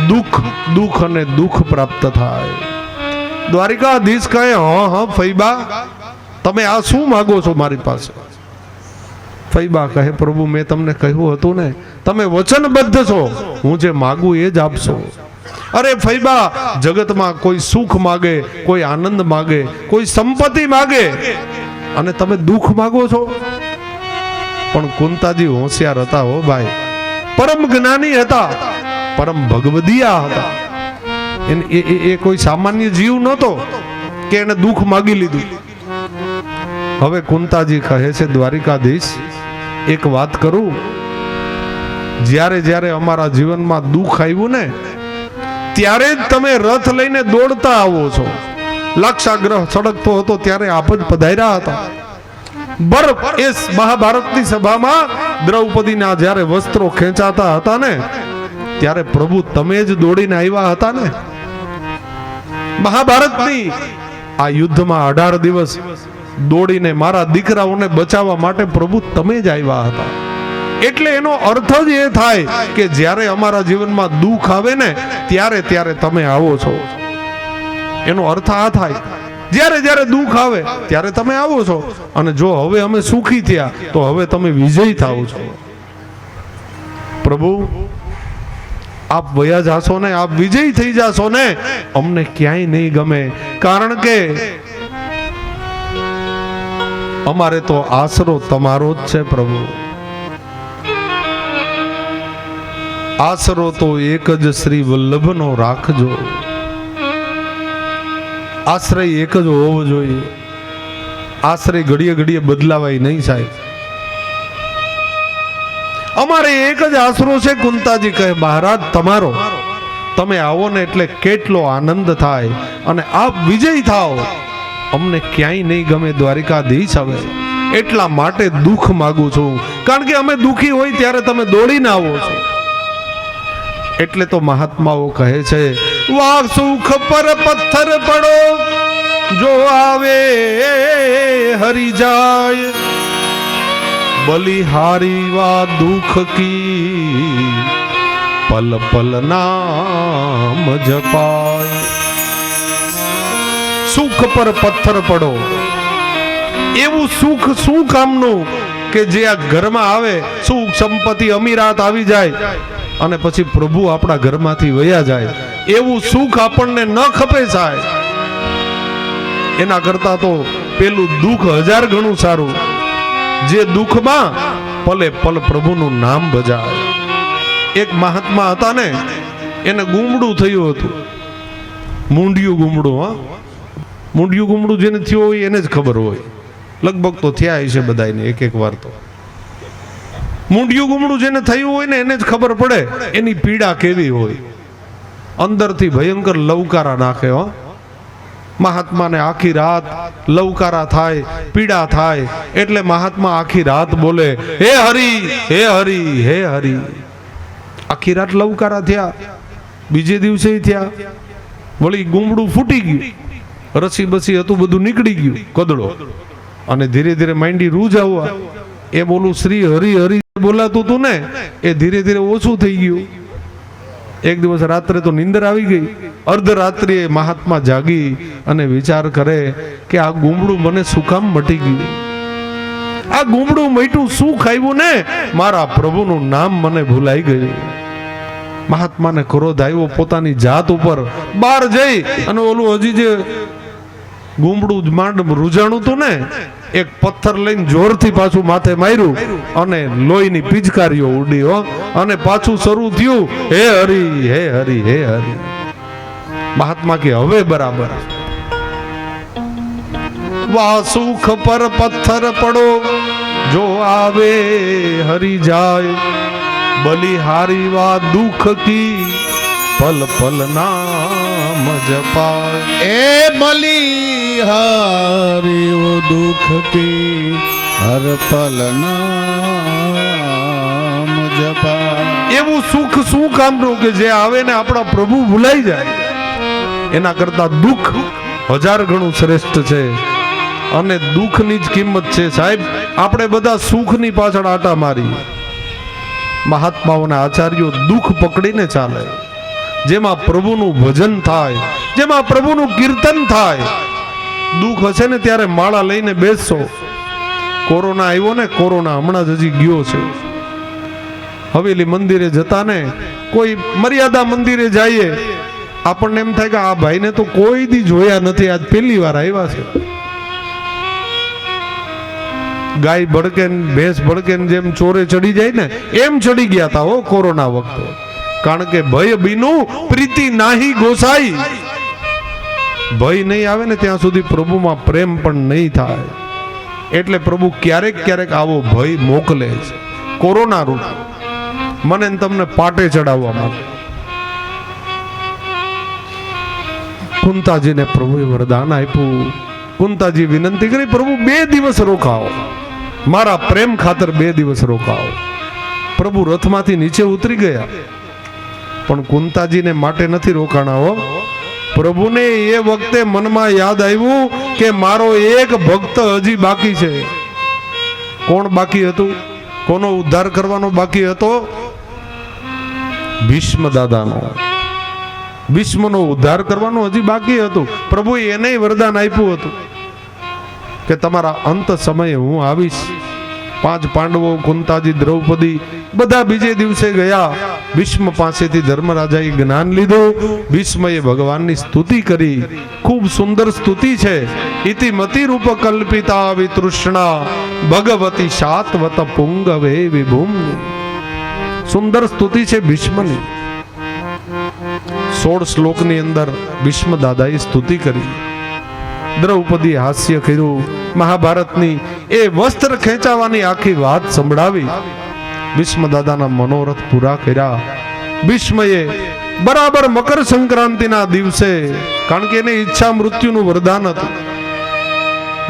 દુઃખ અને દુઃખ પ્રાપ્ત થાય. દ્વારિકાધીશ કહે હા ફૈબા તમે આ શું માગો છો મારી પાસે? ફૈબા કહે પ્રભુ મેં તમને કહ્યું હતું ને તમે વચનબદ્ધ છો, હું જે માગું એ જ આપશો. અરે ફૈબા જગતમાં કોઈ સુખ માગે, કોઈ આનંદ માગે, કોઈ સંપત્તિ માગે, અને તમે દુઃખ માગો છો? પણ કુંતાજી હોશિયાર હતા હો ભાઈ, પરમ જ્ઞાની હતા, પરમ ભગવદિયા હતા. એ કોઈ સામાન્ય જીવ નહોતો કે એને દુઃખ માગી લીધું. હવે કુંતાજી કહે છે દ્વારિકાધીશ એક વાત કરું, જ્યારે જ્યારે અમારા જીવનમાં દુઃખ આવ્યું ને ત્યારે જ તમે રથ લઈને દોડતા આવો છો. લાક્ષાગ્રહ સળગતો હતો ત્યારે આપ જ પધાર્યા હતા. બરફ એ મહાભારતની સભામાં દ્રૌપદીના જ્યારે વસ્ત્રો ખેંચાતા હતા ને ત્યારે પ્રભુ તમે જ દોડીને આવ્યા હતા ને. મહાભારતની આ યુદ્ધમાં 18 દિવસ દોડીને મારા દીકરાઓને બચાવવા માટે પ્રભુ તમે જ આવ્યા હતા. એટલે એનો અર્થ જ એ થાય કે જ્યારે અમારા જીવનમાં દુઃખ આવે ને ત્યારે ત્યારે તમે આવો છો. એનો અર્થ આ થાય, જ્યારે જ્યારે દુઃખ આવે ત્યારે તમે આવો છો. અને જો હવે અમે સુખી થયા તો હવે તમે વિજયી થાઓ છો. પ્રભુ આપ વયા જાશો ને, આપ વિજયી થઈ જાશો ને, અમને ક્યાંય નહીં ગમે. કારણ કે અમારે તો આશરો તમારો જ છે પ્રભુ. આશરો તો એક જ શ્રી વલ્લભનો રાખજો. આશ્રય એક જ હોવો જોઈએ. આશ્રય ઘડીએ ઘડીએ બદલાવાય નહીં સાહેબ. અમારે એક જ આશરો છે. કુંતાજી કહે મહારાજ તમારો, તમે આવો ને એટલે કેટલો આનંદ થાય અને આપ વિજય થાઓ, અમને ક્યાંય નહીં ગમે દ્વારિકાધીશ. હવે એટલા માટે દુઃખ માગું છું, કારણ કે અમે દુઃખી હોય ત્યારે તમે દોડીને આવો છો. એટલે તો મહાત્માઓ કહે છે વાહ સુખ પર પથ્થર પડો, જો આવે હરી જાય, બલિહારી વા દુઃખ કી, પલ પલ નામ જપાય. સુખ પર પથ્થર પડો, એવું સુખ શું કામનું કે જે આ ઘરમાં આવે, સુખ સંપત્તિ અમીરાત આવી જાય અને પછી પ્રભુ આપણા ઘરમાંથી વયા જાય, એવું સુખ આપણને ન ખપે સાહેબ. એના કરતા તો પેલું દુઃખ 1000 ગણું સારું, જે દુઃખમાં પલે પલ પ્રભુનું નામ બજાય. એક મહાત્મા હતા ને, એને ગુમડું થયું હતું, મૂંડિયું ગુમડું. હા, મૂંડિયું ગુમડું જેને થયું હોય એને જ ખબર હોય, લગભગ તો થયા હશે બધાને એક એક વાર. તો મૂંડિયું ગુમડું જેને થયું હોય ને એને જ ખબર પડે એની પીડા કેવી હોય. અંદરથી ભયંકર લવકારા નાખે. હો, મહાત્માને આખી રાત લવકારા થાય, પીડા થાય, એટલે મહાત્મા આખી રાત બોલે હે હરી, હે હરી, હે હરી. આખી રાત લવકારા થયા, બીજે દિવસે થયા, વળી ગુમડું ફૂટી ગયું, રસી બસી હતું બધું નીકળી ગયું કદડો, અને ધીરે ધીરે માંડી રૂજ આવવા. એ બોલું શ્રી હરી હરી બોલાતું હતું ને એ ધીરે ધીરે ઓછું થઈ ગયું. એક દિવસ રાત્રે તો નીંદર આવી ગઈ. અર્ધરાત્રિએ મહાત્મા જાગી અને વિચાર કરે કે આ ગુમડું મને શું કામ મટી ગયું, આ ગુમડું મટ્યું શું ખાયું ને, મારા પ્રભુનું નામ મને ભૂલાઈ ગયું. મહાત્માને ક્રોધ આવ્યો પોતાની જાત ઉપર. બહાર જઈ અને ઓલું હજી જે ગુમડું માંડ રૂજાણું હતું ને, એક પથ્થર લઈને જોરથી પાછું માથે માર્યું અને લોહીની પિચકારીઓ ઉડી. અને પાછું શરૂ થયું હે હરી, હે હરી, હે હરી. મહાત્મા કે હવે બરાબર. વાહ સુખ પર પથ્થર પડો, જો આવે હરી જાય, બલિહારી વા દુઃખ કી, પલ પલ નામ જપાય. એ બલિહારી ઓ દુઃખ કી, હર પલ નામ જપાય. એવું સુખ શું કામનું કે જે આવે ને આપણા પ્રભુ ભૂલાઈ જાય. એના કરતા દુઃખ 1000 ગણું શ્રેષ્ઠ છે. અને દુઃખની જ કિંમત છે સાહેબ. આપણે બધા સુખની પાછળ આટા મારી. મહાત્માઓના આચાર્યો દુઃખ પકડીને ચાલે, જેમાં પ્રભુનું ભજન થાય, જેમાં પ્રભુનું કીર્તન થાય. દુઃખ હશે ને ત્યારે માળા લઈને બેસશો. કોરોના આવ્યો ને, કોરોના હમણાં જ હજી ગયો છે. હવેલી મંદિરે જતા ને, કોઈ મર્યાદા મંદિરે જઈએ, આપણને એમ થાય કે આ ભાઈને તો કોઈ દી જોયા નથી, આજ પહેલી વાર આવ્યા છે. ગાય ભડકે ભેંસ ભડકે જેમ ચોરે ચડી જાય ને એમ ચડી ગયા હતા હો કોરોના વખતે. કારણ કે ભય બીનું પ્રીતિ નાહી ગોસાઈ. ભય નહીં આવે ને ત્યાં સુધી પ્રભુમાં પ્રેમ પણ નહીં થાય. એટલે પ્રભુ ક્યારેક ક્યારેક આવો ભય મોકલે છે, કોરોના રૂપ, મને તમને પાટે ચડાવવા માટે. કુંતાજીને પ્રભુએ વરદાન આપ્યું. કુંતાજી વિનંતી કરી, પ્રભુ 2 દિવસ રોકાઓ, મારા પ્રેમ ખાતર 2 દિવસ રોકાઓ. પ્રભુ રથમાંથી નીચે ઉતરી ગયા, પણ કુંતાજીને માટે નથી રોકાણા હો. પ્રભુને એ વખતે મનમાં યાદ આવ્યું કે મારો એક ભક્ત હજી બાકી છે. કોણ બાકી હતું? કોનો ઉદ્ધાર કરવાનો બાકી હતો? ભીષ્મ દાદાનો. ભીષ્મનો ઉદ્ધાર કરવાનો હજી બાકી હતું. પ્રભુએ એને વરદાન આપ્યું હતું કે તમારા અંત સમયે હું આવીશ. 5 પાંડવો, કુંતાજી, દ્રૌપદી બધા બીજે દિવસે ગયા. ભીષ્મ પાસેથી ધર્મરાજાએ જ્ઞાન લીધું. ભીષ્મએ ભગવાનની સ્તુતિ કરી. ખૂબ સુંદર સ્તુતિ છે. ઇતિમતિ રૂપ કલ્પિતા વિતૃષ્ણા ભગવતી શાતવત પુંગવે વિભુમ. સુંદર સ્તુતિ છે ભીષ્મની. 16 શ્લોકની અંદર ભીષ્મ દાદાએ સ્તુતિ કરી. દ્રૌપદી હાસ્ય કર્યું. મહાભારતની એ વસ્ત્ર ખેંચાવાની આખી વાત સંભળાવી. ભીષ્મ દાદાના મનોરથ પૂરા કર્યા. ભીષ્મએ બરાબર મકર સંક્રાંતિના દિવસે, કારણ કે એને ઈચ્છા મૃત્યુનું વરદાન હતું,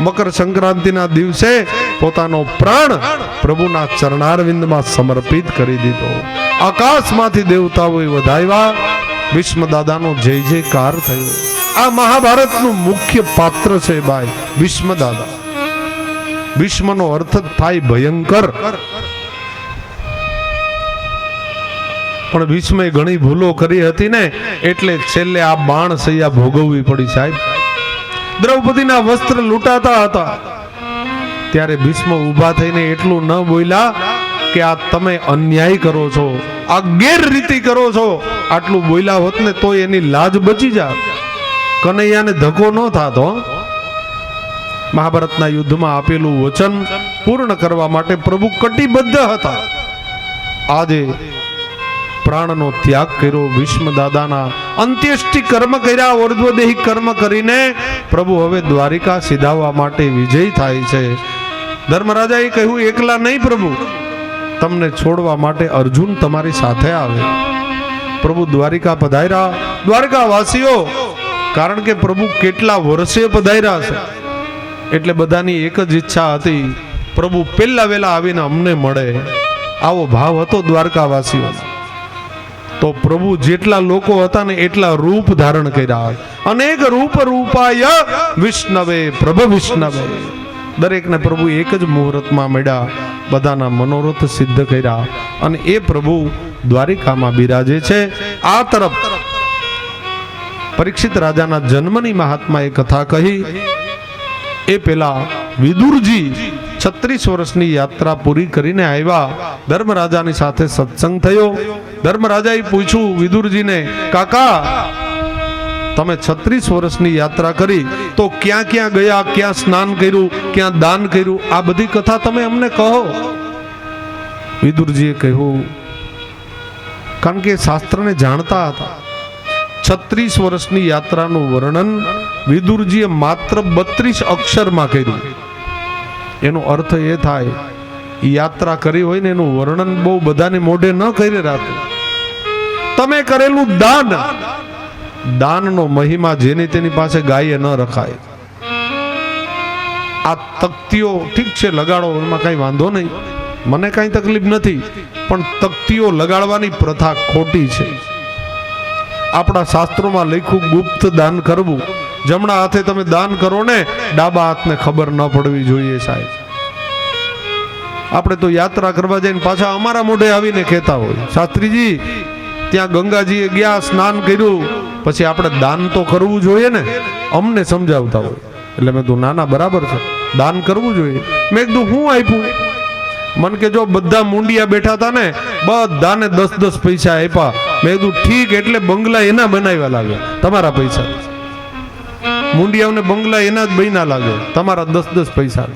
મકર સંક્રાંતિના દિવસે પોતાનો પ્રાણ પ્રભુના ચરણારવિંદમાં સમર્પિત કરી દીધો. આકાશમાંથી દેવતાઓએ વધાવ્યા. ભીષ્મ દાદાનો જય જયકાર થયો. આ મહાભારતનું મુખ્ય પાત્ર છે ભાઈ ભીષ્મ દાદા. ભીષ્મનો અર્થ થાય ભયંકર. પણ ભીષ્મે ઘણી ભૂલો કરી હતી ને, એટલે છેલ્લે આ બાણ સૈયા ભોગવવી પડી સાહેબ. દ્રૌપદીના વસ્ત્ર લૂંટાતા હતા ત્યારે ભીષ્મ ઊભા થઈને એટલું ન બોલ્યા કે આ તમે અન્યાય કરો છો, આ ગેરરીતિ કરો છો. આટલું બોલ્યા હોત ને તો એની લાજ બચી જાત, કનૈયાને ધક્કો ન થાતો. મહાભારતના યુદ્ધમાં આપેલું વચન પૂર્ણ કરવા માટે પ્રભુ કટિબદ્ધ હતા. આજે પ્રાણનો ત્યાગ કર્યો. ભીષ્મ દાદાના અંત્યેષ્ટિ કર્મ કર્યા, ઉર્ધ્વદેહી કર્મ કરીને પ્રભુ હવે દ્વારિકા સીધાવવા માટે વિજય થાય છે. ધર્મરાજાએ કહ્યું, એકલા નહીં પ્રભુ, તમને છોડવા માટે અર્જુન તમારી સાથે આવે. પ્રભુ દ્વારિકા પધાર્યા. દ્વારકા વાસીઓ, કારણ કે પ્રભુ કેટલા વર્ષે પધાર્યા છે એટલે બધાની એક જ ઈચ્છા હતી, પ્રભુ પહેલા વહેલા આવીને અમને મળે. આવો ભાવ હતો દ્વારકા વાસીઓનો. તો પ્રભુ જેટલા લોકો હતા ને એટલા રૂપ ધારણ કર્યા. અનેક રૂપ રૂપાય વિષ્ણવે પ્રભ વિષ્ણવે. દરેકને પ્રભુ એક જ મુહૂર્તમાં મળ્યા, બધાના મનોરથ સિદ્ધ કર્યા અને એ પ્રભુ દ્વારિકામાં બિરાજે છે. આ તરફ પરીક્ષિત રાજાના જન્મની મહાત્માએ કથા કહી. એ પેલા વિદુરજી 36 વર્ષની યાત્રા પૂરી કરીને આવ્યા. ધર્મરાજાની સાથે સત્સંગ થયો. ધર્મરાજાએ પૂછ્યું વિદુરજીને, કાકા તમે 36 વર્ષની યાત્રા કરી તો ક્યાં ક્યાં ગયા, ક્યાં સ્નાન કર્યું, ક્યાં દાન કર્યું, આ બધી કથા તમે અમને કહો. વિદુરજીએ કહ્યું, કારણ કે શાસ્ત્રને જાણતા હતા. 36 વર્ષની યાત્રાનું વર્ણન વિદુરજીએ માત્ર 32 અક્ષરમાં કર્યું. એનો અર્થ એ થાય, યાત્રા કરી હોય ને એનું વર્ણન બહુ બધાને મોઢે ન કરી રાખે. તમે કરેલું દાન, દાનનો મહિમા જેની તેની પાસે ગાયે ન રખાય. આ તકતીઓ ઠીક છે લગાડો, એમાં કઈ વાંધો નહીં, મને કઈ તકલીફ નથી, પણ તકતીઓ લગાડવાની પ્રથા ખોટી છે. આપણા શાસ્ત્રોમાં લખ્યું ગુપ્ત દાન કરવું. જમણા હાથે તમે દાન કરો ને, ડાબા હાથને ખબર ન પડવી જોઈએ સાહેબ. આપણે તો યાત્રા કરવા જઈને પાછા અમારા મોઢે આવીને કહેતા હોય, શાસ્ત્રીજી ત્યાં ગંગાજીએ ગયા, સ્નાન કર્યું, પછી આપણે દાન તો કરવું જોઈએ ને, અમને સમજાવતા હોય. એટલે મેં કીધું ના ના બરાબર છે, દાન કરવું જોઈએ. મેં કીધું હું આપ્યું? મન કે જો બધા મુંડિયા બેઠા હતા ને, બધાને 10-10 પૈસા આપ્યા. મેં કીધું ઠીક, એટલે બંગલા એના બનાવ્યા લાગે તમારા પૈસા. મુંડિયાઓને બંગલા એના જ બન્યા લાગે તમારા 10-10 પૈસા.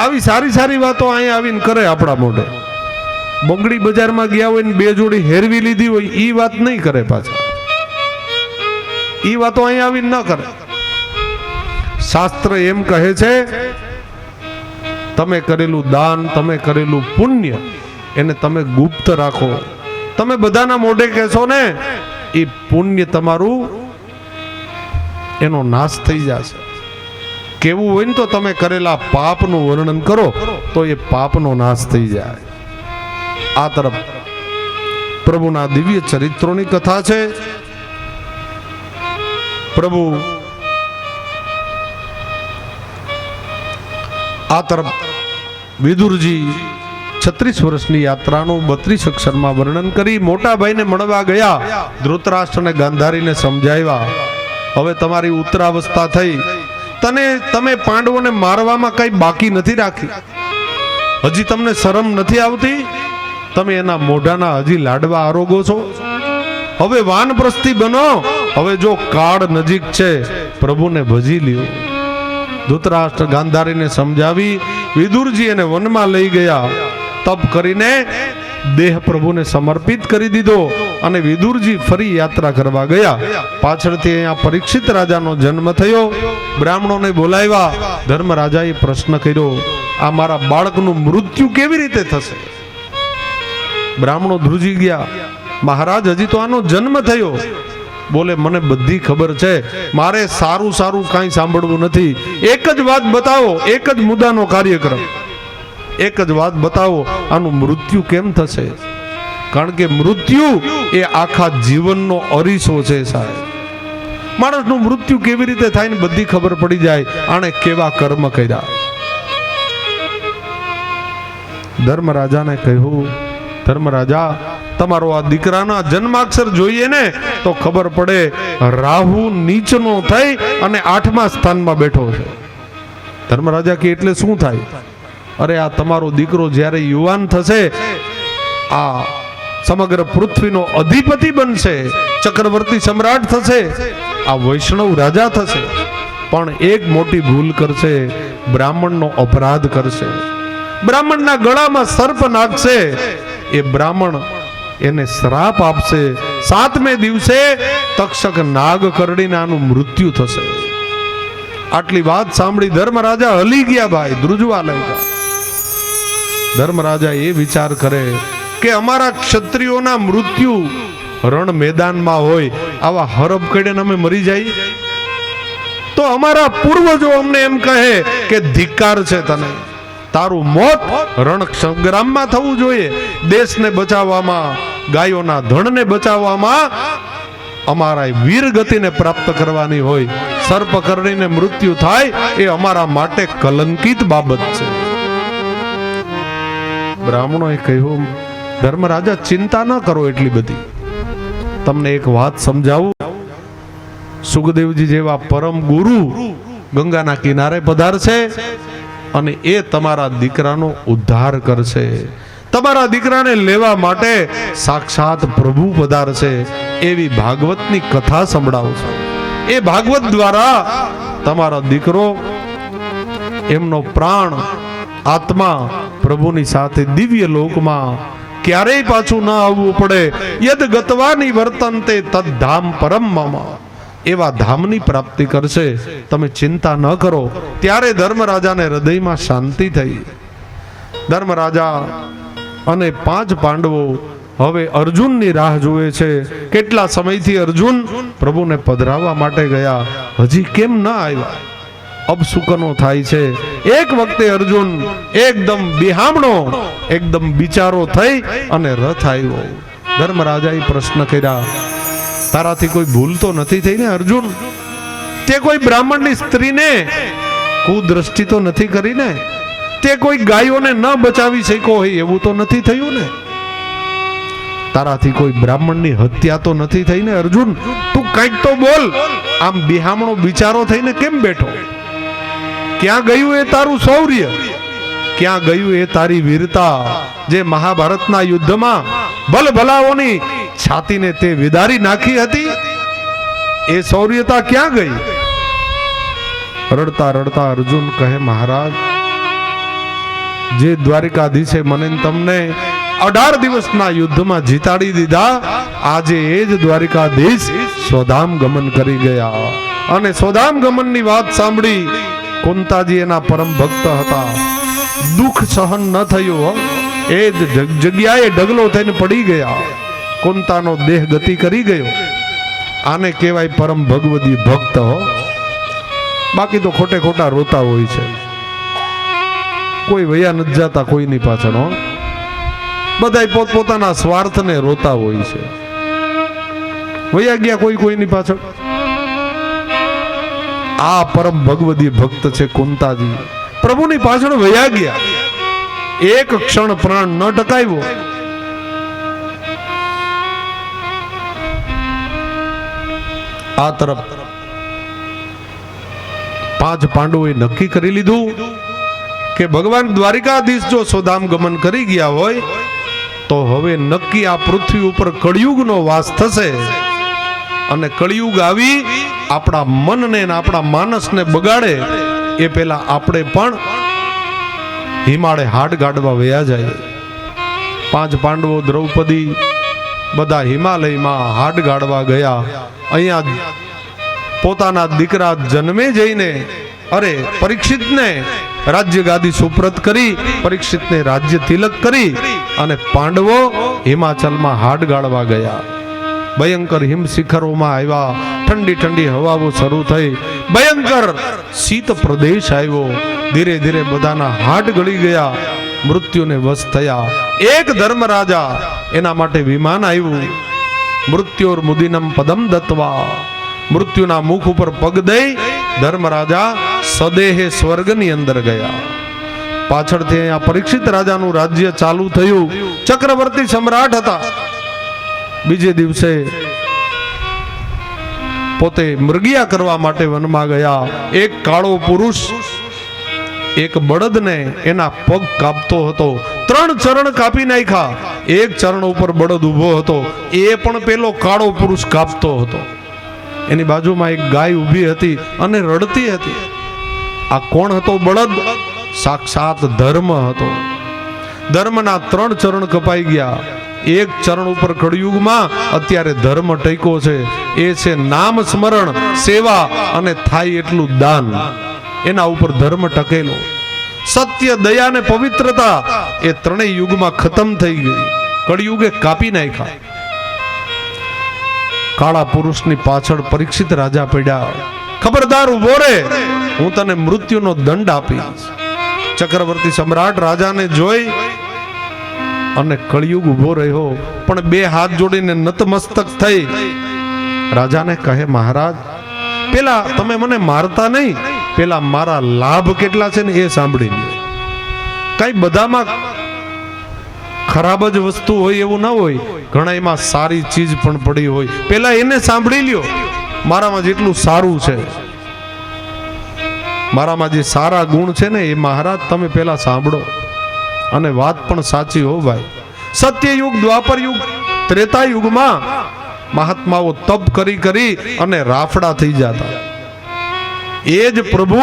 આવી સારી સારી વાતો અહીંયા આવીને કરે આપણા મોઢે. બંગડી બજારમાં ગયા હોય ને 2 જોડી હેરવી લીધી હોય, ઈ વાત નહીં કરે પાછા. ઈ વાતો અહીંયા આવીને ન કરે. શાસ્ત્ર એમ કહે છે, તમે કરેલું દાન, તમે કરેલું પુણ્ય, એને તમે ગુપ્ત રાખો. તમે બધાના મોઢે કહેશો ને, એ પુણ્ય તમારું એનો નાશ થઈ જશે. કેવું હોય ને તો તમે કરેલા પાપનું વર્ણન કરો તો એ પાપનો નાશ થઈ જાય. આ તરફ પ્રભુના દિવ્ય ચરિત્રોની કથા છે. પ્રભુ આ તરફ વિદુરજી 36 વર્ષની યાત્રાનું 32 અક્ષરમાં વર્ણન કરી મોટા ભાઈને મળવા ગયા. ધૃતરાષ્ટ્રને ગાંધારીને સમજાવ્યા, હવે તમારી ઉત્તરાવસ્થા થઈ, તમે પાંડવોને મારવામાં કઈ બાકી નથી રાખી. હજી તમને શરમ નથી આવતી? તમે એના મોઢાના હજી લાડવા આરોગો છો. હવે વાનપ્રસ્થી બનો. હવે જો કાળ નજીક છે, પ્રભુને ભજી લ્યો. ધૃતરાષ્ટ્ર ગાંધારીને સમજાવી વિદુરજી એને વનમાં લઈ ગયા. તપ કરીને દેહ પ્રભુને સમર્પિત કરી દીધો અને વિદુરજી ફરી યાત્રા કરવા ગયા. પાછળથી અહીંયા પરીક્ષિત રાજાનો જન્મ થયો. બ્રાહ્મણોને બોલાવ્યા. ધર્મરાજાએ પ્રશ્ન કર્યો, આ મારા બાળકનું મૃત્યુ કેવી રીતે થશે? બ્રાહ્મણો ધ્રુજી ગયા, મહારાજ હજી તો આનો જન્મ થયો. બોલે, મને બધી ખબર છે, મારે સારું સારું કાંઈ સાંભળવું નથી. એક જ વાત બતાવો, એક જ મુદ્દાનો કાર્યક્રમ, એક જ વાત બતાવો, આનું મૃત્યુ કેમ થશે? કારણ કે મૃત્યુ એ આખા જીવનનો અરીસો છે સાહેબ. માણસનું મૃત્યુ કેવી રીતે થાય ને બધી ખબર પડી જાય, આણે કેવા કર્મ કર્યા. ધર્મરાજાને કહ્યું, ધર્મરાજા, તમારો આ દીકરાના જન્માક્ષર જોઈએ ને તો ખબર પડે રાહુ નીચનો થઈ અને 8મા સ્થાનમાં બેઠો છે. ધર્મરાજા કે એટલે શું થાય? અરે આ તમારો દીકરો જ્યારે યુવાન થશે, આ સમગ્ર પૃથ્વીનો અધિપતિ બનશે, ચક્રવર્તી સમ્રાટ થશે, આ વૈષ્ણવ રાજા થશે, પણ એક મોટી ભૂલ કરશે, બ્રાહ્મણનો અપરાધ કરશે, બ્રાહ્મણના ગળામાં સર્પ નાખશે. એ બ્રાહ્મણ એને શ્રાપ આપશે. 7મે દિવસે તક્ષક નાગ કરડીને આનું મૃત્યુ થશે. આટલી વાત સાંભળી ધર્મરાજા હલી ગયા ભાઈ, ધ્રુજવા લાગ્યા. ધર્મરાજા એ વિચાર કરે કે અમારા ક્ષત્રિયોના મૃત્યુ રણ મેદાનમાં હોય, આવા હરબ કડીને અમે મરી જાય તો અમારા પૂર્વજો અમને એમ કહે કે ધિક્કાર છે તને, તારું મોત રણ સંગ્રામમાં થવું જોઈએ. દેશને બચાવવામાં, ગાયોના ધણને બચાવવામાં અમારા વીર ગતિને પ્રાપ્ત કરવાની હોય. સર્પ કરડીને મૃત્યુ થાય એ અમારા માટે કલંકિત બાબત છે. બ્રાહ્મણોએ કહ્યું, ધર્મરાજા ચિંતા ન કરો એટલી બધી, તમને એક વાત સમજાવું. સુખદેવજી જેવા પરમ ગુરુ ગંગાના કિનારે પધારશે અને એ તમારા દીકરાનો ઉદ્ધાર કરશે. તમારા દીકરાને લેવા માટે સાક્ષાત પ્રભુ પધારશે. એવી ભાગવતની કથા સંભળાવશે. એ ભાગવત દ્વારા તમારો દીકરો, એમનો પ્રાણ, આત્મા પ્રભુની સાથે દિવ્ય લોકમાં ક્યારેય પાછું ન આવવું પડે. યદ ગતવાની વર્તનતે તદ ધામ પરમ મમ, એવા ધામની પ્રાપ્તિ કરશે. તમે ચિંતા ન કરો. ત્યારે ધર્મરાજાને હૃદયમાં શાંતિ થઈ. ધર્મરાજા અને 5 પાંડવો હવે અર્જુનની રાહ જુએ છે. કેટલા સમયથી અર્જુન પ્રભુને પધરાવવા માટે ગયા, હજી કેમ ન આવ્યા? અપસુકનો થાય છે. એક વખતે અર્જુન એકદમ બિહામણો, એકદમ બિચારો થઈ અને રથ આવ્યો. ધર્મરાજાએ પ્રશ્ન કર્યા, તારાથી કોઈ ભૂલ તો નથી થઈ ને અર્જુન? તે કોઈ બ્રાહ્મણની સ્ત્રીને કુદ્રષ્ટિ તો નથી કરી ને? તે કોઈ ગાયોને ન બચાવી શક્યો હોય એવું તો નથી થયું ને? તારાથી કોઈ બ્રાહ્મણની હત્યા તો નથી થઈ ને અર્જુન? તું કંઈક તો બોલ. આમ બિહામણો બિચારો થઈને કેમ બેઠો? ક્યાં ગયું એ તારું શૌર્ય? ક્યાં ગયું એ તારી વીરતા? જે મહાભારતના યુદ્ધમાં ભલભલાઓની છાતીને તે વિદારી નાખી હતી, એ શૌર્યતા ક્યાં ગઈ? રડતા રડતા અર્જુન કહે, મહારાજ, જે દ્વારિકાધીશે મને તમને 18 દિવસના યુદ્ધમાં જીતાડી દીધા, આજે એ જ દ્વારિકાધીશ સ્વધામ ગમન કરી ગયા. અને સ્વધામ ગમનની વાત સાંભળી કુંતાજી એના પરમ ભક્ત હતા. દુઃખ સહન ન થયું, એ જ જગ્યાએ ડગલો થઈને પડી ગયા. કુંતાનો દેહ ગતિ કરી ગયો. આને કહેવાય પરમ ભગવદી ભક્ત. બાકી તો ખોટે ખોટા રોતા હોય છે. કોઈ વયા નથી જતા કોઈની પાછળ. બધાય પોતપોતાના સ્વાર્થને રોતા હોય છે. વયા ગયા કોઈ કોઈની પાછળ. આ પરમ ભગવદીય ભક્ત છે કુંતાજી, પ્રભુની પાછળ વયા ગયા, એક ક્ષણ પ્રાણ ન ટકાવ્યો. આ તરફ 5 પાંડવોએ નક્કી કરી લીધું કે ભગવાન દ્વારિકાધીશ જો સોદામ ગમન કરી ગયા હોય તો હવે નક્કી આ પૃથ્વી ઉપર કળિયુગનો વાસ થશે, અને કળિયુગ આવી આપણા મનને અને આપણા માનસને બગાડે એ પહેલા આપણે પણ હિમાળે હાડ ગાડવા વયા જાય. 5 પાંડવો, દ્રૌપદી બધા હિમાલયમાં હાડ ગાડવા ગયા. અહીંયા પોતાના દીકરા જન્મે જઈને પરીક્ષિતને રાજ્ય ગાદી સુપ્રત કરી, પરીક્ષિતને રાજ્ય તિલક કરી, અને પાંડવો હિમાચલમાં હાડ ગાળવા ગયા. ભયંકર હિમ શિખરોમાં આવ્યા, ઠંડી ઠંડી હવાઓ શરૂ થઈ, ભયંકર શીત પ્રદેશ આવ્યો. ધીરે ધીરે બધાના હાડ ગળી ગયા, મૃત્યુને વશ થયા. એક ધર્મરાજા, એના માટે વિમાન આવ્યું. મૃત્યોર મુદિનમ પદમ દત્વા, મૃત્યુના મુખ ઉપર પગ દઈ ધર્મરાજા સદેહે સ્વર્ગની અંદર ગયા. પાછળથી આ પરીક્ષિત રાજાનું રાજ્ય ચાલુ થયું. ચક્રવર્તી સમ્રાટ હતા. બીજે દિવસે પોતે મૃગિયા કરવા માટે વનમાં ગયા. એક કાળો પુરુષ એક બળદને એના પગ કાપતો હતો. 3 ચરણ કાપી નાખ્યા. એક ચરણ ઉપર બળદ ઊભો હતો, એ પણ પેલો કાળો પુરુષ કાપતો હતો. એની બાજુમાં એક ગાય ઊભી હતી અને રડતી હતી. આ કોણ હતો? બળદ. સાક્ષાત ધર્મ હતો. ધર્મના 3 ચરણ કપાઈ ગયા. એક ચરણ ઉપર કળિયુગમાં અત્યારે ધર્મ ટેકો છે, એ છે નામ સ્મરણ, સેવા અને થાય એટલું દાન. એના ઉપર ધર્મ ટકેલો. સત્ય, દયા ને પવિત્રતા એ 3 યુગમાં ખતમ થઈ ગઈ. કળિયુગે કાપી નાખ્યા. કાળા પુરુષની પાછળ પરીક્ષિત રાજા પડ્યા. ખબરદાર ઉભો રે, હું તને મૃત્યુનો દંડ આપીશ. ચક્રવર્તી સમ્રાટ રાજાને જોઈ અને કળિયુગ ઉભો રહ્યો, પણ 2 હાથ જોડીને નતમસ્તક થઈ રાજાને કહે, મહારાજ, પેલા તમે મને મારતા નહીં, પેલા મારા લાભ કેટલા છે ને એ સાંભળી લો. કઈ બધામાં ખરાબ જ વસ્તુ હોય એવું ના હોય, ઘણા એમાં સારી ચીજ પણ પડી હોય. પેલા એને સાંભળી લ્યો, મારામાં જેટલું સારું છે, મારામાં જે સારા ગુણ છે ને એ મહારાજ તમે પેલા સાંભળો. અને વાત પણ સાચી હો ભાઈ. સત્યયુગ, દ્વાપર યુગ, ત્રેતા યુગમાં મહાત્માઓ તપ કરી કરી અને રાફડા થઈ જતા. એ જ પ્રભુ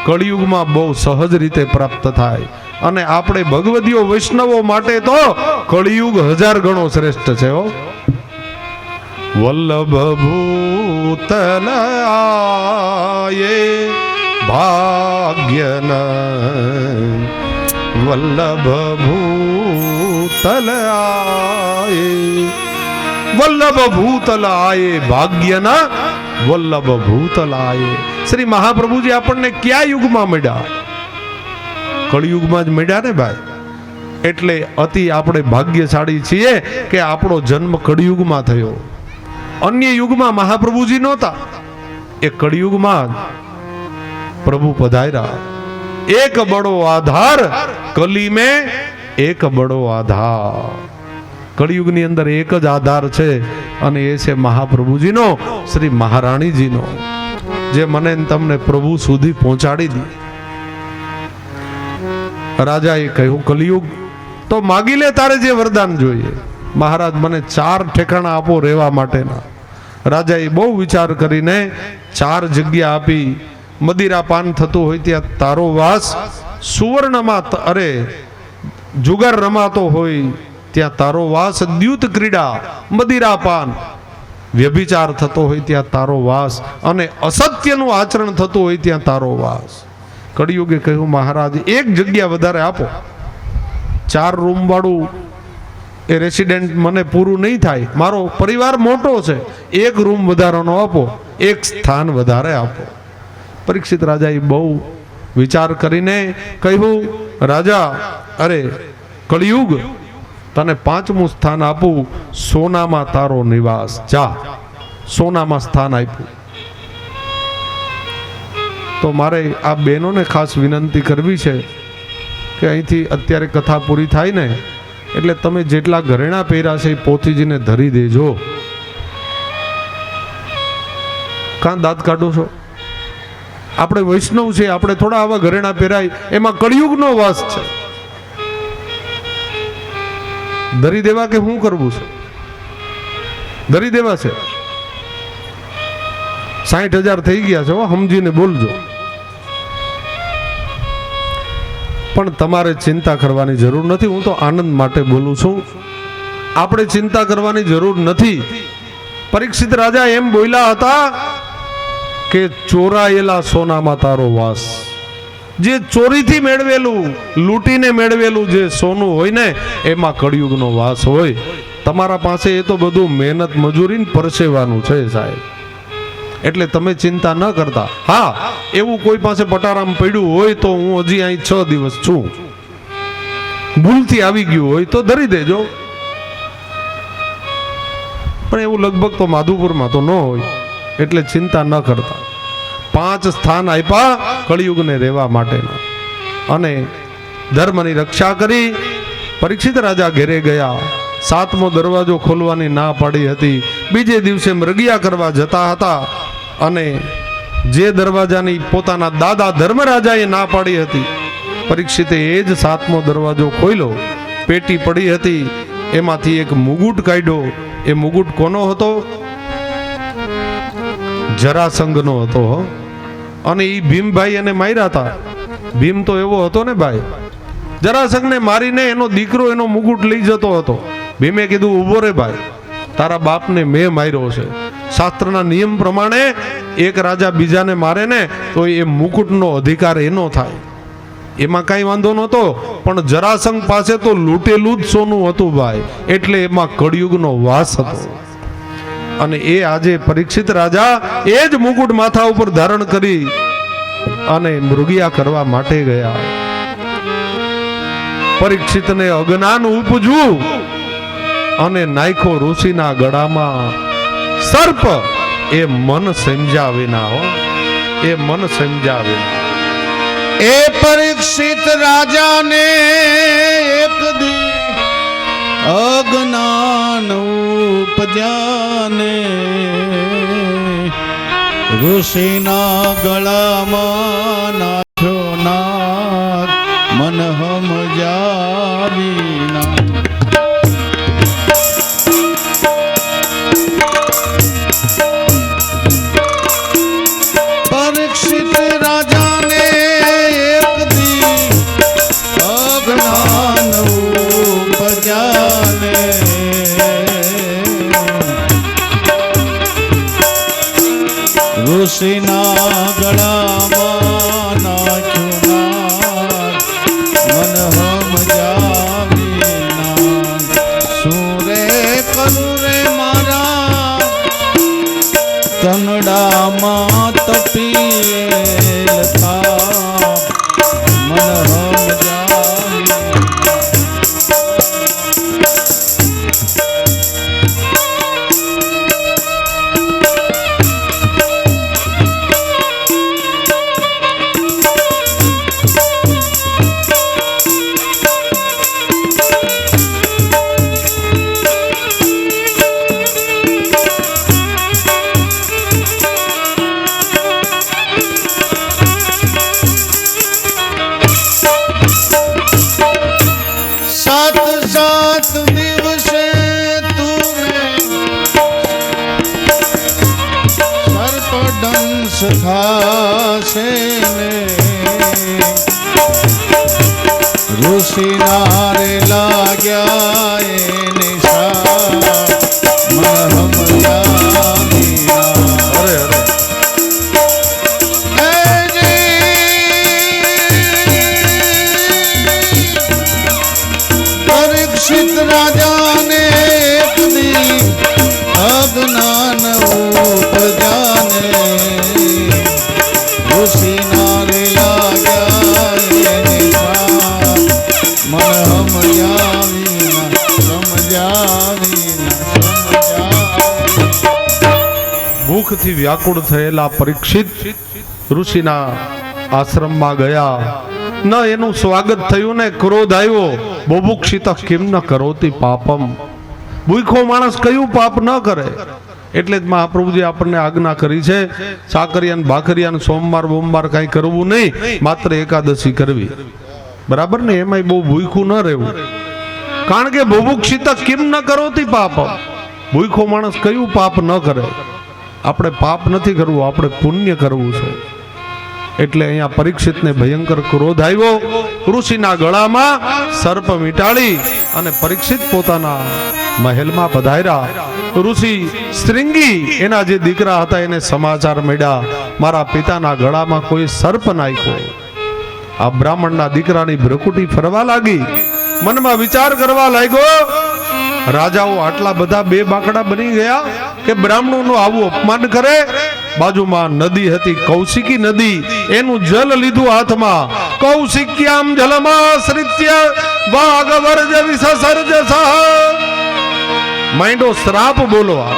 કળિયુગમાં બહુ સહજ રીતે પ્રાપ્ત થાય. અને આપણે ભગવદીઓ વૈષ્ણવો માટે તો કળિયુગ 1000 ગણો શ્રેષ્ઠ છે. હો વલ્લભ ભૂતલ આયે ભાગ્યન, વલ્લભ ભૂતલ આયે, વલ્લભ ભૂતલ આયે ભાગ્યના, વલ્લભ ભૂતલ આયે. શ્રી મહાપ્રભુજી આપણને કયા યુગમાં મળ્યા? કળિયુગમાં જ મળ્યા ને ભાઈ. એટલે અતિ આપણે ભાગ્યશાળી છીએ કે આપણો જન્મ કળિયુગમાં થયો. અન્ય યુગમાં મહાપ્રભુજી નહોતા, એ કળિયુગમાં પ્રભુ પધાર્યા. એક બડો આધાર કલી में એક બડો આધાર. કળિયુગની અંદર એક જ આધાર છે, અને એ છે મહાપ્રભુજીનો, શ્રી મહારાણીજીનો, જે મને તમને પ્રભુ સુધી પહોંચાડી દી. રાજાએ કહ્યું, કલિયુગ તો માગી લે, તારે જે વરદાન જોઈએ. મહારાજ, મને 4 ઠેકાણા આપો રહેવા માટેના. રાજાએ બહુ વિચાર કરીને 4 જગ્યા આપી. મદિરાપાન થતું હોય ત્યાં તારો વાસ, સુવર્ણમાં જુગાર રમાતો હોય ત્યાં તારો વાસ, દ્યુત ક્રીડા, મદિરાપાન, વ્યભિચાર થતો હોય ત્યાં તારો વાસ, અને અસત્યનું આચરણ થતું હોય ત્યાં તારો વાસ. કળિયુગે કહ્યું, મહારાજ, એક જગ્યા વધારે આપો. 4 રૂમ વાળું એ રેસિડેન્ટ મને પૂરું નહીં થાય, મારો પરિવાર મોટો છે, 1 રૂમ વધારાનો આપો, 1 સ્થાન વધારે આપો. પરીક્ષિત રાજાએ બહુ વિચાર કરીને કહ્યું, રાજા, કળિયુગ તને 5મું સ્થાન આપું, સોનામાં તારો નિવાસ. જા, સોનામાં સ્થાન આપ્યું. તો મારે આ બહેનોને ખાસ વિનંતી કરવી છે કે અહીંથી અત્યારે કથા પૂરી થાય ને એટલે તમે જેટલા ઘરેણા પહેર્યા છે એ પોથીજીને ધરી દેજો. કાં દાંત કાઢો છો? આપણે વૈષ્ણવ છે, આપણે થોડા આવા ઘરેણા પહેરાય, એમાં કળિયુગનો વાસ છે. ધરી દેવા કે શું કરવું છે? ધરી દેવા છે. 60,000 થઈ ગયા છે, સમજીને બોલજો. પણ તમારે ચિંતા કરવાની જરૂર નથી. હું તો આનંદ માટે બોલું છું. આપણે ચિંતા કરવાની જરૂર નથી. પરીક્ષિત રાજા એમ બોલ્યા હતા કે ચોરાયેલા સોનામાં તારો વાસ. જે ચોરીથી મેળવેલું, લૂંટીને મેળવેલું જે સોનું હોય ને એમાં કળિયુગનો વાસ હોય. તમારા પાસે એ તો બધું મહેનત મજૂરીને પરસેવાનું છે સાહેબ. એટલે તમે ચિંતા ન કરતા. હા, એવું કોઈ પાસે પટારામ પડ્યું હોય તો હું હજી અહીં 6 દિવસ છું, ભૂલથી આવી ગયું હોય તો ધરી દેજો. પણ એવું લગભગ તો માધુપુરમાં તો ન હોય, એટલે ચિંતા ન કરતા. 5 સ્થાન આપ્યા કળિયુગને રહેવા માટેના, અને ધર્મની રક્ષા કરી. પરીક્ષિત રાજા ઘેરે ગયા. 7મો દરવાજો ખોલવાની ના પાડી હતી. બીજે દિવસે મૃગયા કરવા જતા હતા, અને જે દરવાજાની પોતાના દાદા ધર્મરાજાએ ના પાડી હતી, પરીક્ષિતે એ જ 7મો દરવાજો ખોલ્યો. પેટી પડી હતી, એમાંથી એક મુગુટ કાઢ્યો. એ મુગુટ કોનો હતો? જરાસંઘનો હતો. અને એ ભીમભાઈ એને માર્યા હતા. ભીમ તો એવો હતો ને ભાઈ, જરાસંઘને મારીને એનો દીકરો એનો મુગુટ લઈ જતો હતો. ભીમે કીધું, ઉભો રે ભાઈ, તારા બાપને મેં માર્યો છે. શાસ્ત્રના નિયમ પ્રમાણે એક રાજા બીજાને મારે ને તો એ મુકુટનો અધિકાર એનો થાય. એમાં કાંઈ વાંધો નહોતો, પણ જરાસંઘ પાસે તો લૂંટેલું જ સોનું હતું ભાઈ, એટલે એમાં કળિયુગનો વાસ હતો. અને એ આજે પરીક્ષિત રાજા એ જ મુકુટ માથા ઉપર ધારણ કરી અને મૃગયા કરવા માટે ગયા. પરીક્ષિતને અજ્ઞાન ઉપજ્યું અને નાખ્યો ઋષિના ગળામાં સર્પ. એ મન સમજાવે ના હો, એ મન સમજાવે ના. એ પરીક્ષિત રાજાને એક દી અજ્ઞાન ઉપજાને, ઋષિના ગળામાં નાખ્યો નાગ મન સમજાવીના. પરીક્ષિત રાજાને એક દી અજ્ઞાન ઉપજાને, ઋષિના ગળામાં નાખ્યું નાગ મન સમજાવીના. શું રે કરું રે મારા તનડામાં તપીએલ તાપ મન સમજાવીના. સાત દિવસે તુને સર્પદંશ થાશે ને, ઋષિના રે લાગ્યા એ નિશા મન સમજાવીના. અરે અરે, પરીક્ષિત રાજાને એક દી અજ્ઞાન ઉપજાને, ઋષિના રે લાગ્યા એ નિશા મન સમજાવીના. ક્રોધથી વ્યાકુળ થયેલા પરીક્ષિત ઋષિના આશ્રમમાં ગયા. ન એનું સ્વાગત થયું ને ક્રોધ આવ્યો. બુભુક્ષિત કિમ ન કરોતિ પાપમ. ભૂખો માણસ કયું પાપ ન કરે. એટલે જ મહાપ્રભુજી આપણને આજ્ઞા કરી છે, સાકરિયાન ભાખરિયાન સોમવાર બોમવાર કાંઈ કરવું નહીં, માત્ર એકાદશી કરવી. બરાબર ને? એમાંય બહુ ભૂખું ન રહેવું. કારણ કે બુભુક્ષિત કિમ ન કરોતિ પાપમ. ભૂખો માણસ કયું પાપ ન કરે. આપણે પાપ નથી કરવું, આપણે પુણ્ય કરવું છે. એટલે અહીંયા પરીક્ષિતને ભયંકર ક્રોધ આવ્યો. ઋષિના ગળામાં સર્પ વીંટાળી અને પરીક્ષિત પોતાના મહેલમાં પધાર્યા. ઋષિ શ્રીંગી એના જે દીકરા હતા એને સમાચાર મળ્યા, મારા પિતાના ગળામાં કોઈ સર્પ નાખ્યો. આ બ્રાહ્મણના દીકરાની ભ્રકુટી ફરવા લાગી. મનમાં વિચાર કરવા લાગ્યો, રાજાઓ આટલા બધા બે બાકડા બની ગયા કે બ્રાહ્મણોનું આવું અપમાન કરે. બાજુમાં નદી હતી, કૌશિકી નદી. એનું જલ લીધું હાથમાં. કૌશિક્યામ જલમાશ્રિત્ય વાગવર્જ વિસસર્જ સહ. માંડો શ્રાપ બોલવા.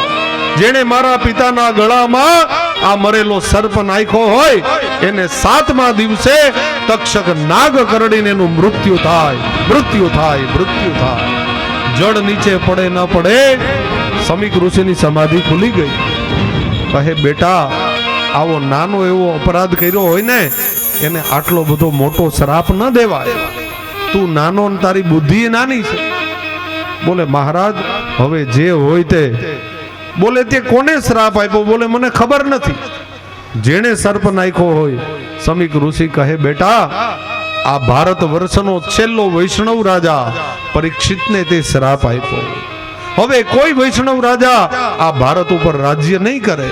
જેણે મારા પિતાના ગળામાં આ મરેલો સર્પ નાખ્યો હોય એને 7મા દિવસે તક્ષક નાગ કરડીને એનું મૃત્યુ થાય, મૃત્યુ થાય, મૃત્યુ થાય. જળ નીચે પડે ન પડે, સમીક ઋષિની સમાધિ ખુલી ગઈ. કહે બેટા, આવો નાનો એવો અપરાધ કર્યો હોય ને એને આટલો બધો મોટો શ્રાપ ન દેવાય. તું નાનો ને તારી બુદ્ધિ નાની છે. બોલે મહારાજ હવે જે હોય તે. બોલે તે કોને શ્રાપ આપ્યો? બોલે મને ખબર નથી. જેણે સર્પ નાખ્યો હોય. સમીક ઋષિ કહે બેટા, આ ભારત વર્ષનો છેલ્લો વૈષ્ણવ રાજા પરીક્ષિતને તે શ્રાપ આપ્યો. હવે કોઈ વૈષ્ણવ રાજા આ ભારત ઉપર રાજ્ય નહીં કરે.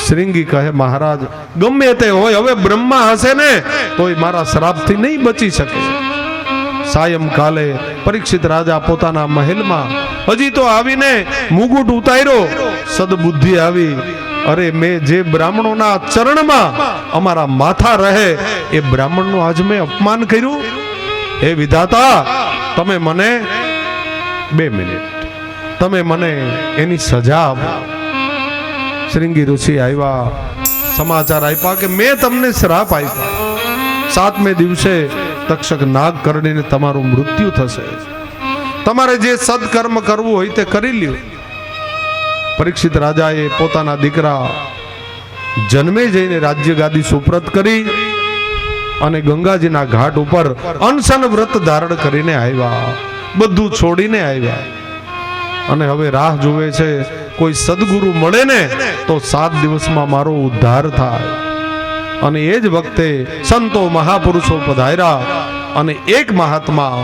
શ્રીંગી કહે મહારાજ ગમે તે હોય, હવે બ્રહ્મા હશે ને તોય મારા શ્રાપથી નહીં બચી શકે. સાયંકાલે પરીક્ષિત રાજા પોતાના મહેલમાં હજી તો આવીને મુગુટ ઉતાર્યો. સદબુદ્ધિ આવી, અરે મેં જે બ્રાહ્મણોના ચરણમાં અમારા માથા રહે એ બ્રાહ્મણનું આજ મેં અપમાન કર્યું. હે વિધાતા, તમે મને 2 મિનિટ, તમે મને એની સજા આપો. શ્રીંગી ઋષિ આવ્યા, સમાચાર આપ્યા કે મેં તમને શ્રાપ આપ્યા. 7મે દિવસે તક્ષક નાગ કરડીને તમારું મૃત્યુ થશે. તમારે જે સદકર્મ કરવું હોય તે કરી લ્યો. પરીક્ષિત રાજાએ પોતાના દીકરા જન્મે જઈને રાજ્ય ગાદી સુપ્રત કરી અને ગંગાજીના ઘાટ ઉપર અનશન વ્રત ધારણ કરીને આવ્યા. બધું છોડીને આવ્યા અને હવે રાહ જુએ છે કોઈ સદગુરુ મળે ને તો 7 દિવસમાં મારો ઉદ્ધાર થાય. અને એ જ વખતે સંતો મહાપુરુષો પધાર્યા અને એક મહાત્મા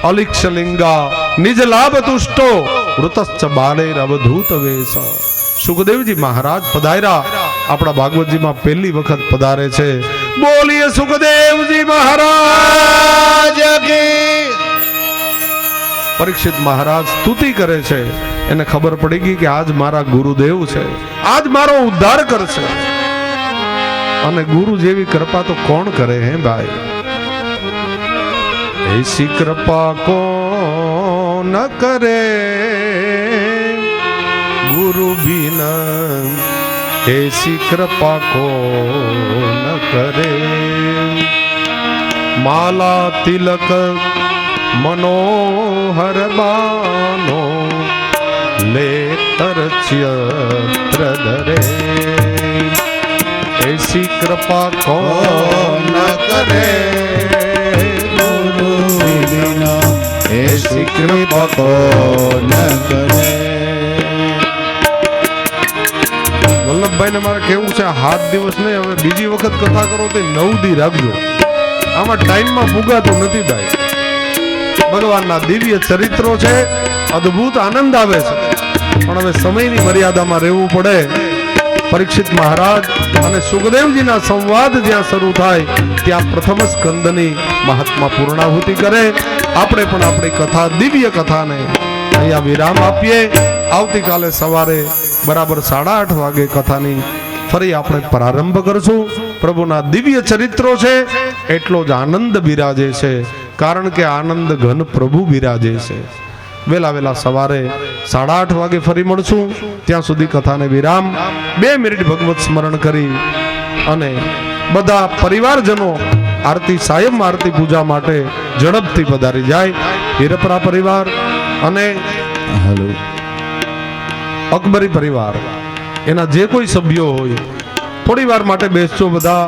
અલિક્ષલિંગા નિજ લાભ તુષ્ટો વૃતશ્ચ બાલેર અવધૂત વેશ. સુખદેવજી મહારાજ પધાર્યા. આપણા ભાગવતજીમાં પહેલી વખત પધારે છે. બોલીએ સુખદેવજી મહારાજ કી. પરીક્ષિત મહારાજ સ્તુતિ કરે છે. એને ખબર પડી ગઈ કે આજ મારા ગુરુદેવ છે, આજ મારો ઉદ્ધાર કરશે. અને ગુરુ જેવી કૃપા તો કોણ કરે હે ભાઈ? ऐसी कृपा कौन करे गुरु बिन, ऐसी कृपा कौन करे. माला तिलक मनोहर बानो ले तरच्यत्र धरे. ऐसी कृपा कौन करे ऐसी कृपा कौन करे. વલ્લભભાઈ ને મારે કેવું છે, 7 દિવસ નહીં, હવે બીજી વખત કથા કરો તો 9 દી રાખજો. આમાં ટાઈમમાં ફુગાતો નથી ભાઈ. ભગવાનના દિવ્ય ચરિત્રો છે, અદ્ભુત આનંદ આવે છે, પણ હવે સમયની મર્યાદામાં રહેવું પડે. પરીક્ષિત મહારાજ અને સુખદેવજીના સંવાદ જ્યાં શરૂ થાય ત્યાં પ્રથમ સ્કંદની મહાત્મા પૂર્ણાહુતિ કરે. આપણે પણ આપણી કથા, દિવ્ય કથાને અહીંયા વિરામ આપીએ. આવતીકાલે સવારે બરાબર 8:30 વાગે કથાની ફરી આપણે પ્રારંભ કરશું. પ્રભુના દિવ્ય ચરિત્રો છે એટલો જ આનંદ બિરાજે છે, કારણ કે આનંદ ઘન પ્રભુ બિરાજે છે. વેલા સવારે 8:30 વાગે ફરી મળશું. ત્યાં સુધી કથાને વિરામ. 2 મિનિટ ભગવત સ્મરણ કરી અને બધા પરિવારજનો આરતી સાયમ આરતી પૂજા માટે ઝડપથી પધારી જાય. હીરપરા પરિવાર અને હલો અકબરી પરિવાર એના જે કોઈ સભ્યો હોય થોડી વાર માટે બેસજો. બધા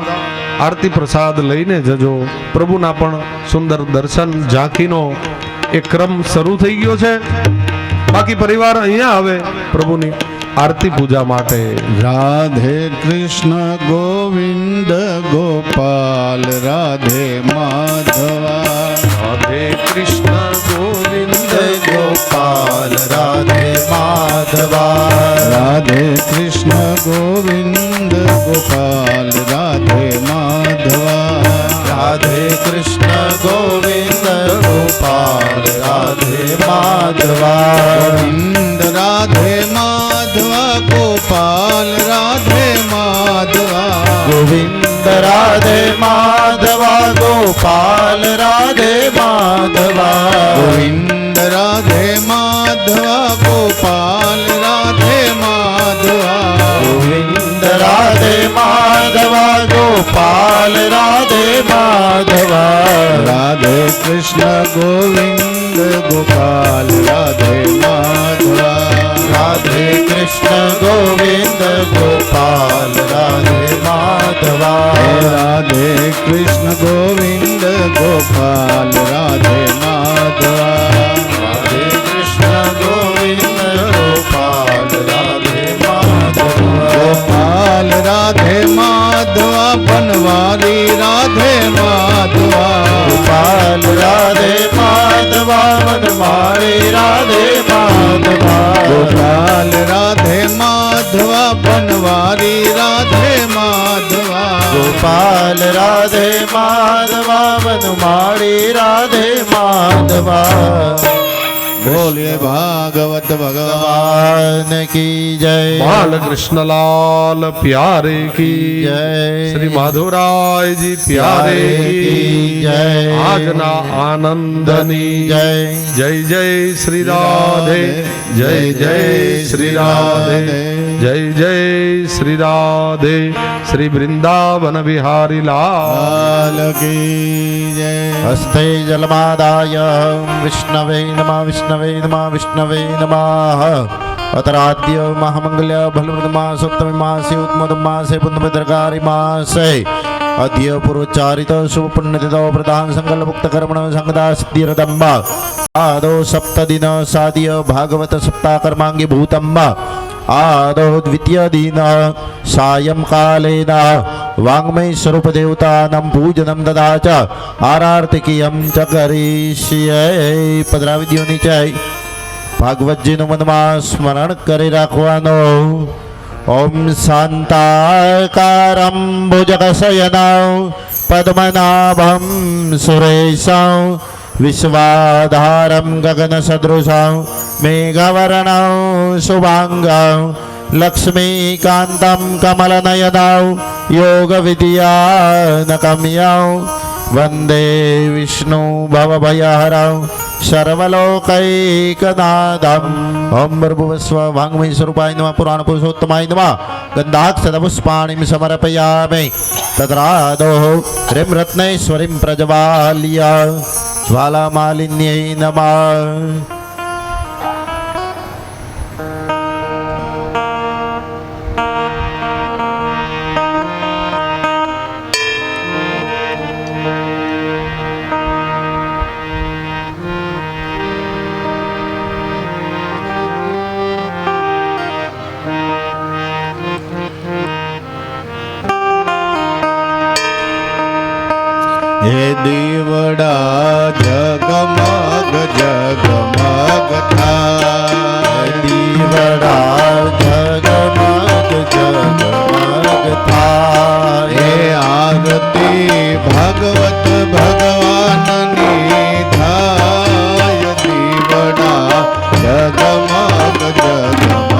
આરતી પ્રસાદ લઈને જજો. પ્રભુના પણ સુંદર દર્શન ઝાંખીનો એક ક્રમ શરૂ થઈ ગયો છે. બાકી પરિવાર અહીંયા આવે પ્રભુની આરતી પૂજા માટે. રાધે કૃષ્ણ ગોવિંદ ગોપાલ રાધે માધવા રાધે કૃષ્ણ ગોવિંદ ગોપાલ રાધે માધવા રાધે કૃષ્ણ ગોવિંદ ગોપાલ રાધે માધવા રાધે કૃષ્ણ ગોવિંદ ગોપાલ રાધે માધવા ગોવિંદ રાધે માધવા ગોપાલ રાધે માધવા ગોવિંદ રાધે માધવા ગોપાલ રાધે માધવા ગોવિંદ રાધે માધવા ગોપાલ રાધે માધવા ગોવિંદ રાધે માધવા ગોપાલ રાધે માધવા રાધે કૃષ્ણ ગોવિંદ ગોપાલ રાધે માધવા રાધે કૃષ્ણ ગોવિંદ ગોપાલ રાધે માધવા રાધે કૃષ્ણ ગોવિંદ ગોપાલ રાધે માધવા રાધે કૃષ્ણ ગોવિંદ ગોપાલ રાધે માધવા ગોપાલ રાધે માધવા બનવાલી રાધે માધવા ગોપાલ રાધે માધવા વનમાળી રાધે માધવા ગોપાલ રાધે માધવા બનવાલી રાધે માધવા ગોપાલ રાધે માધવા વનમાળી રાધે માધવા બોલીએ ભાગવત ભગવાન ભગવાન કી જય બાલકૃષ્ણલાલ પ્યારે કી જય શ્રી માધવરાયજી પ્યારે કી જય આજના આનંદની જય જય જય શ્રી રાધે જય જય શ્રી રાધે જય જય શ્રી રાધે શ્રી વૃંદાવન વિહારી લાલ લાલ કી જય હસ્તે જલમાદાય વિષ્ણવે નમઃ વિષ્ણવે નમઃ વિષ્ણવે નમઃ અતરાદ્ય મહામંગલ્ય ભલમૃદ માસ ઉત્તમ માસે ઉત્મદ માસે પુણ્યભદ્રકારી માસે અધ્ય પૂર્વચારિત શુભ પુણ્યતિથો પ્રધાન સંકલ્પ મુક્ત કર્મણ સંગદા સિદ્ધિરતંબ આદો સપ્તદિન સાધ્ય ભાગવત સપ્તાહ કર્માંગી ભૂતંબ આદો દ્વિતીય દિન સાયંકાલેન વાङ्मय સ્વરૂપ દેવતાનાં પૂજનમ તથા ચ આરાર્તિકીયમ ચ કરીષ્યે. પધરાવી દ્યો નીચે. ભાગવતજીનું મનમાં સ્મરણ કરી રાખવાનું. ઓમ શાંતાકારમ ભુજગશયનં પદ્મનાભં સુરેશં વિશ્વાધારમ ગગનસદૃશં મેઘવર્ણં શુભાંગં લક્ષ્મીકાન્तं કમલનયનં યોગવિદ્યાનગમ્યં વંદે વિષ્ણુ ભવભયહરં સર્વલોકૈકનાથં. ઓમ ભૂર્ભુવસ્વ વાङ्मय સ્વરૂપાય નમઃ પુરાણ પુરુષોત્તમાય નમઃ ગંધાક્ષતપુષ્પાણિં સમર્પયામિ. તદ્રાદો હ્રીં રત્નેશ્વરીં પ્રજ્વાલ્ય જ્વાલામાલિન્यै નમઃ. હે દીવડા જગમગ જગમગ થાય દીવડા જગમગ જગમગ થાય. હે આરતી ભગવત ભગવાનની થાય દીવડા જગમગ જગમગ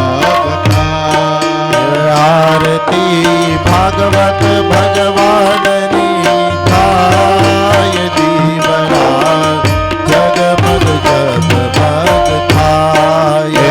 થાય. આરતી ભાગવત ભગવાનની થાય દીવડા જગમગ જગમગ થાય.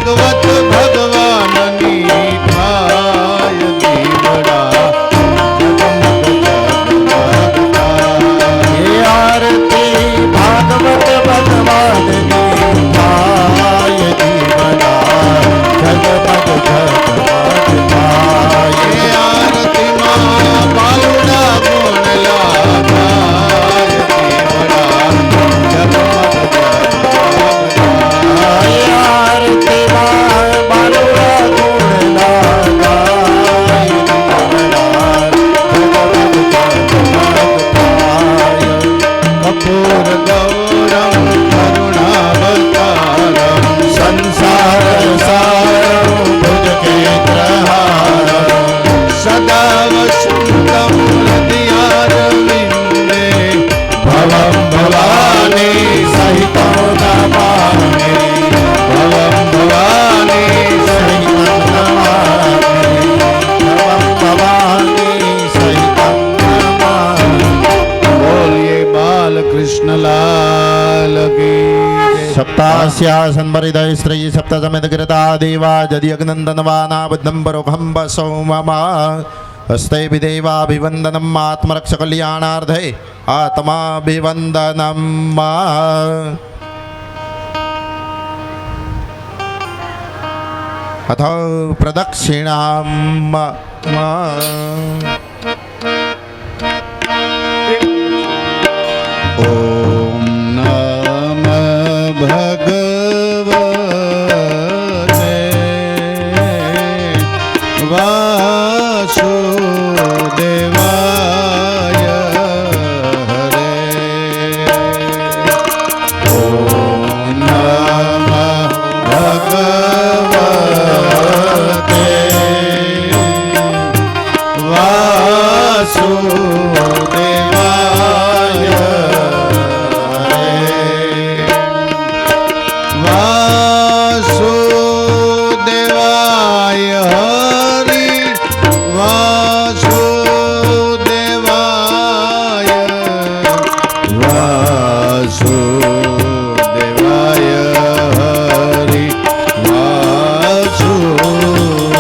ભાગવત ભગવાનની થાય દીવડા એ આરતી ભાગવત ભગવાનની થાય દીવડા જગમગ જગમગ થાય એ આરતીમાં બાલુડા ગુણલા થાય દીવડા જગમગ આરતીમાં બાલુડા ગુણલા ગાય કપૂર ગૌરમ કરુણાવતારમ સંસાર સારમ ભુજ કેન્દ્રહારમ સદા વસંતમ હૃદયારવિંદે ભવમ ભવાની સહિતમ નમામિ ભવમ ભવાની સહિતમ નમામિ ભવમ ભવાની સહિતમ નમામિ બોલીએ બાલકૃષ્ણ લાલ કી સપ્તાસ્યા સંવરિદય શ્રી સપ્ત સમેત કૃતા દેવા જદયગ્નંદનવાના બુદ્ધમ પરોખમ સૌમમા હસ્તે વિદેવાભિવંદનમ આત્મરક્ષ કલ્યાણાર્થે આત્માભિવંદનમ અથ પ્રદક્ષિણામ ઓમ નમઃ ભગવતે વાસુદેવાય હરે ઓમ નમઃ ભગવતે વાસુદેવાય વાસુદેવાય હરિ વાસુદેવાય વાસુદેવાય હરિ વાસુદેવાય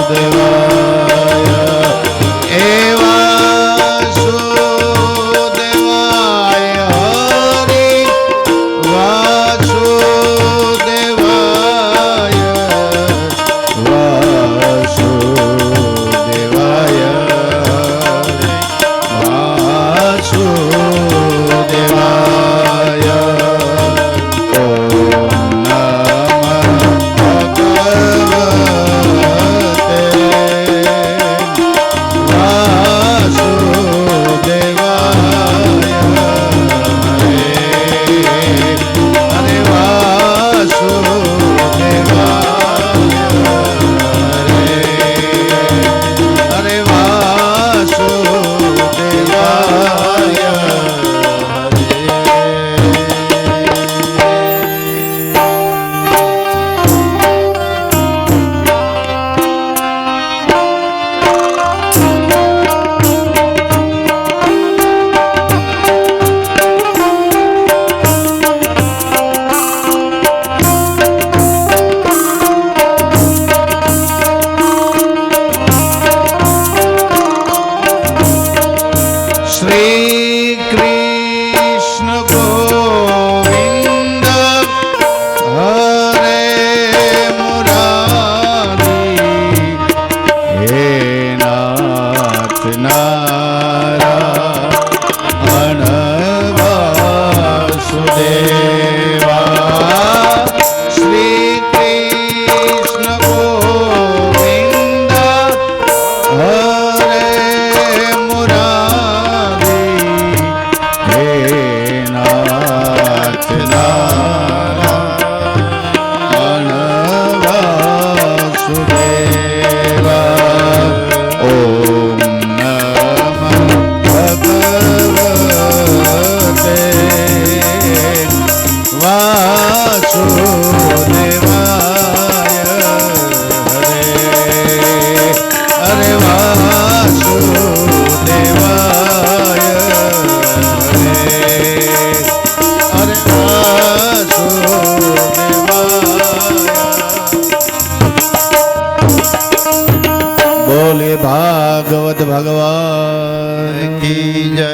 ભાગવત ભગવાન કી જય.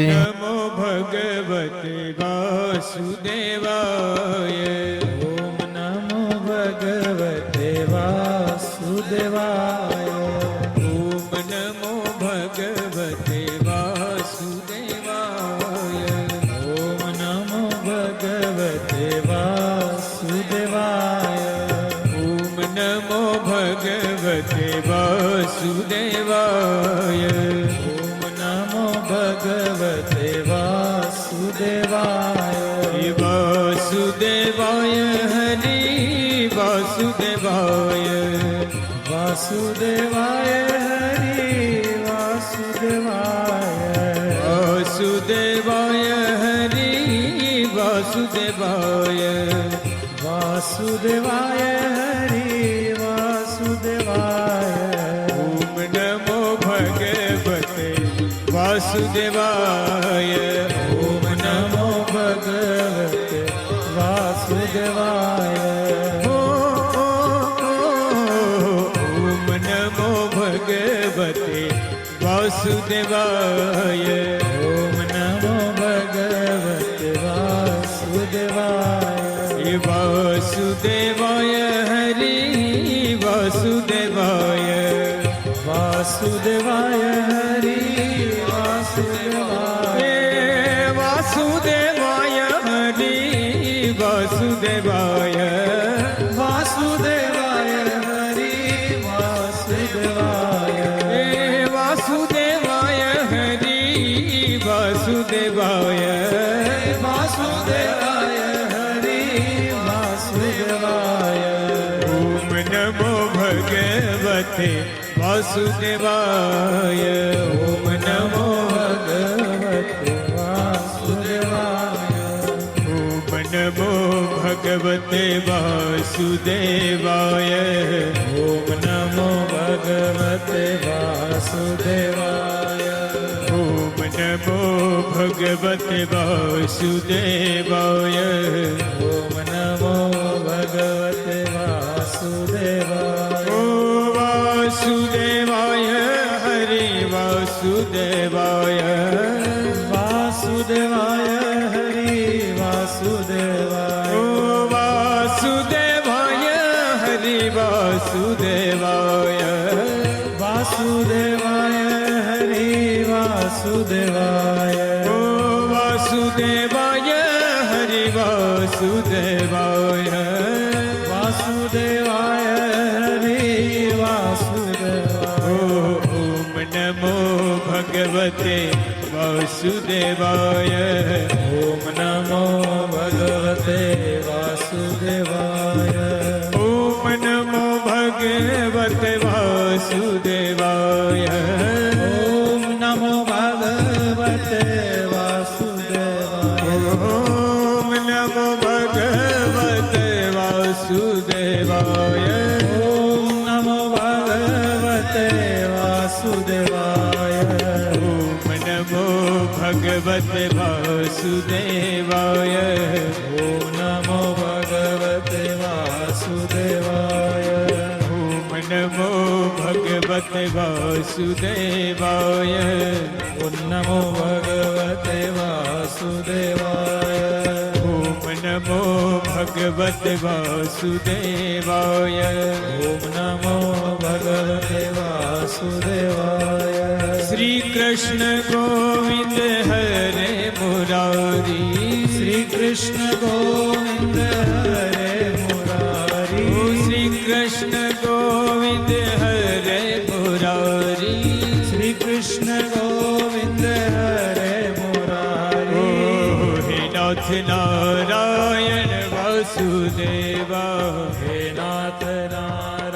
નમો ભગવતે વાસુદેવાય. ઓમ નમો ભગવતે વાસુદેવાય. ઓમ નમો ભગવતે વાસુદેવાય. ઓમ નમો ભગવતે વાસુદેવાય. ઓમ નમો ભગવતે વાસુદેવાય. ઓમ નમો ભગવતે વાસુદેવાય. વાસુદેવાય હરિ વાસુદેવાય. વાસુદેવાય હરિ વાસુદેવાય. વાસુદેવાય હરિ વાસુદેવાય. વાસુદેવાય હરિ વાસુદેવાય. ઓમ નમો ભગવતે વાસુદેવાય. ઓમ નમો ભગવતે વાસુદેવાય. ઓમ નમો ભગવતે વાસુદેવાય. ઓમ નમો ભગવતે વાસુદેવાય. વાસુદેવાય હરિ વાસુદેવાય. વાસુદેવાય હરિ વાસુદેવાય. વાસુદેવાય હરિ વાસુદેવાય. વાસુદેવાય હરિ વાસુદેવાય. વાસુદેવાય હરિ વાસુદેવાય. વાસુદેવાય હરિ વાસુદેવાય. ઓમ નમો ભગવતે વાસુદેવાય. ઓમ નમો ભગવતે વાસુદેવાય. ઓમ નમો ભગવતે વાસુદેવાય. ઓમ નમો ભગવતે વાસુદેવાય. ઓમ નમો ભગવતે વાસુદેવાય. ઓમ નમો ભગવતે વાસુદેવાય. વાસુદેવાય હરિ વાસુદેવાય. વાસુદેવાય હરિ વાસુદેવાય. વાસુદેવાય હરિ વાસુદેવાય. વાસુદેવાય હરિ વાસુદેવાય. વાસુદેવાય હરિ વાસુદેવાય. વાસુદેવાય હરિ વાસુદેવાય. ઓમ નમો ભગવતે વાસુદેવાય. ઓમ નમો ભગવતે વાસુદેવાય. ઓમ નમો ભગવતે વાસુદેવાય. ઓમ નમો ભગવતે વાસુદેવાય. ઓમ નમો ભગવતે વાસુદેવાય. ઓમ નમો ભગવતે વાસુદેવાય. ઓમ નમો ભગવતે વાસુદેવાય. ઓમ નમો ભગવતે વાસુદેવાય. ઓમ નમો ભગવતે વાસુદેવાય. ઓમ નમો ભગવતે વાસુદેવાય. ઓમ નમો ભગવતે વાસુદેવાય. ઓમ નમો ભગવતે વાસુદેવાય. શ્રી કૃષ્ણ ગોવિંદ હરે મુરારી. શ્રી કૃષ્ણ ગોવિંદ હરે મુરારી. શ્રી કૃષ્ણ ગોવિંદ હરે મુરારી. શ્રી કૃષ્ણ ગોવિંદ હરે મુરારી. હે નાથ નારાયણ વાસુદેવા. હે નાથ નારાયણ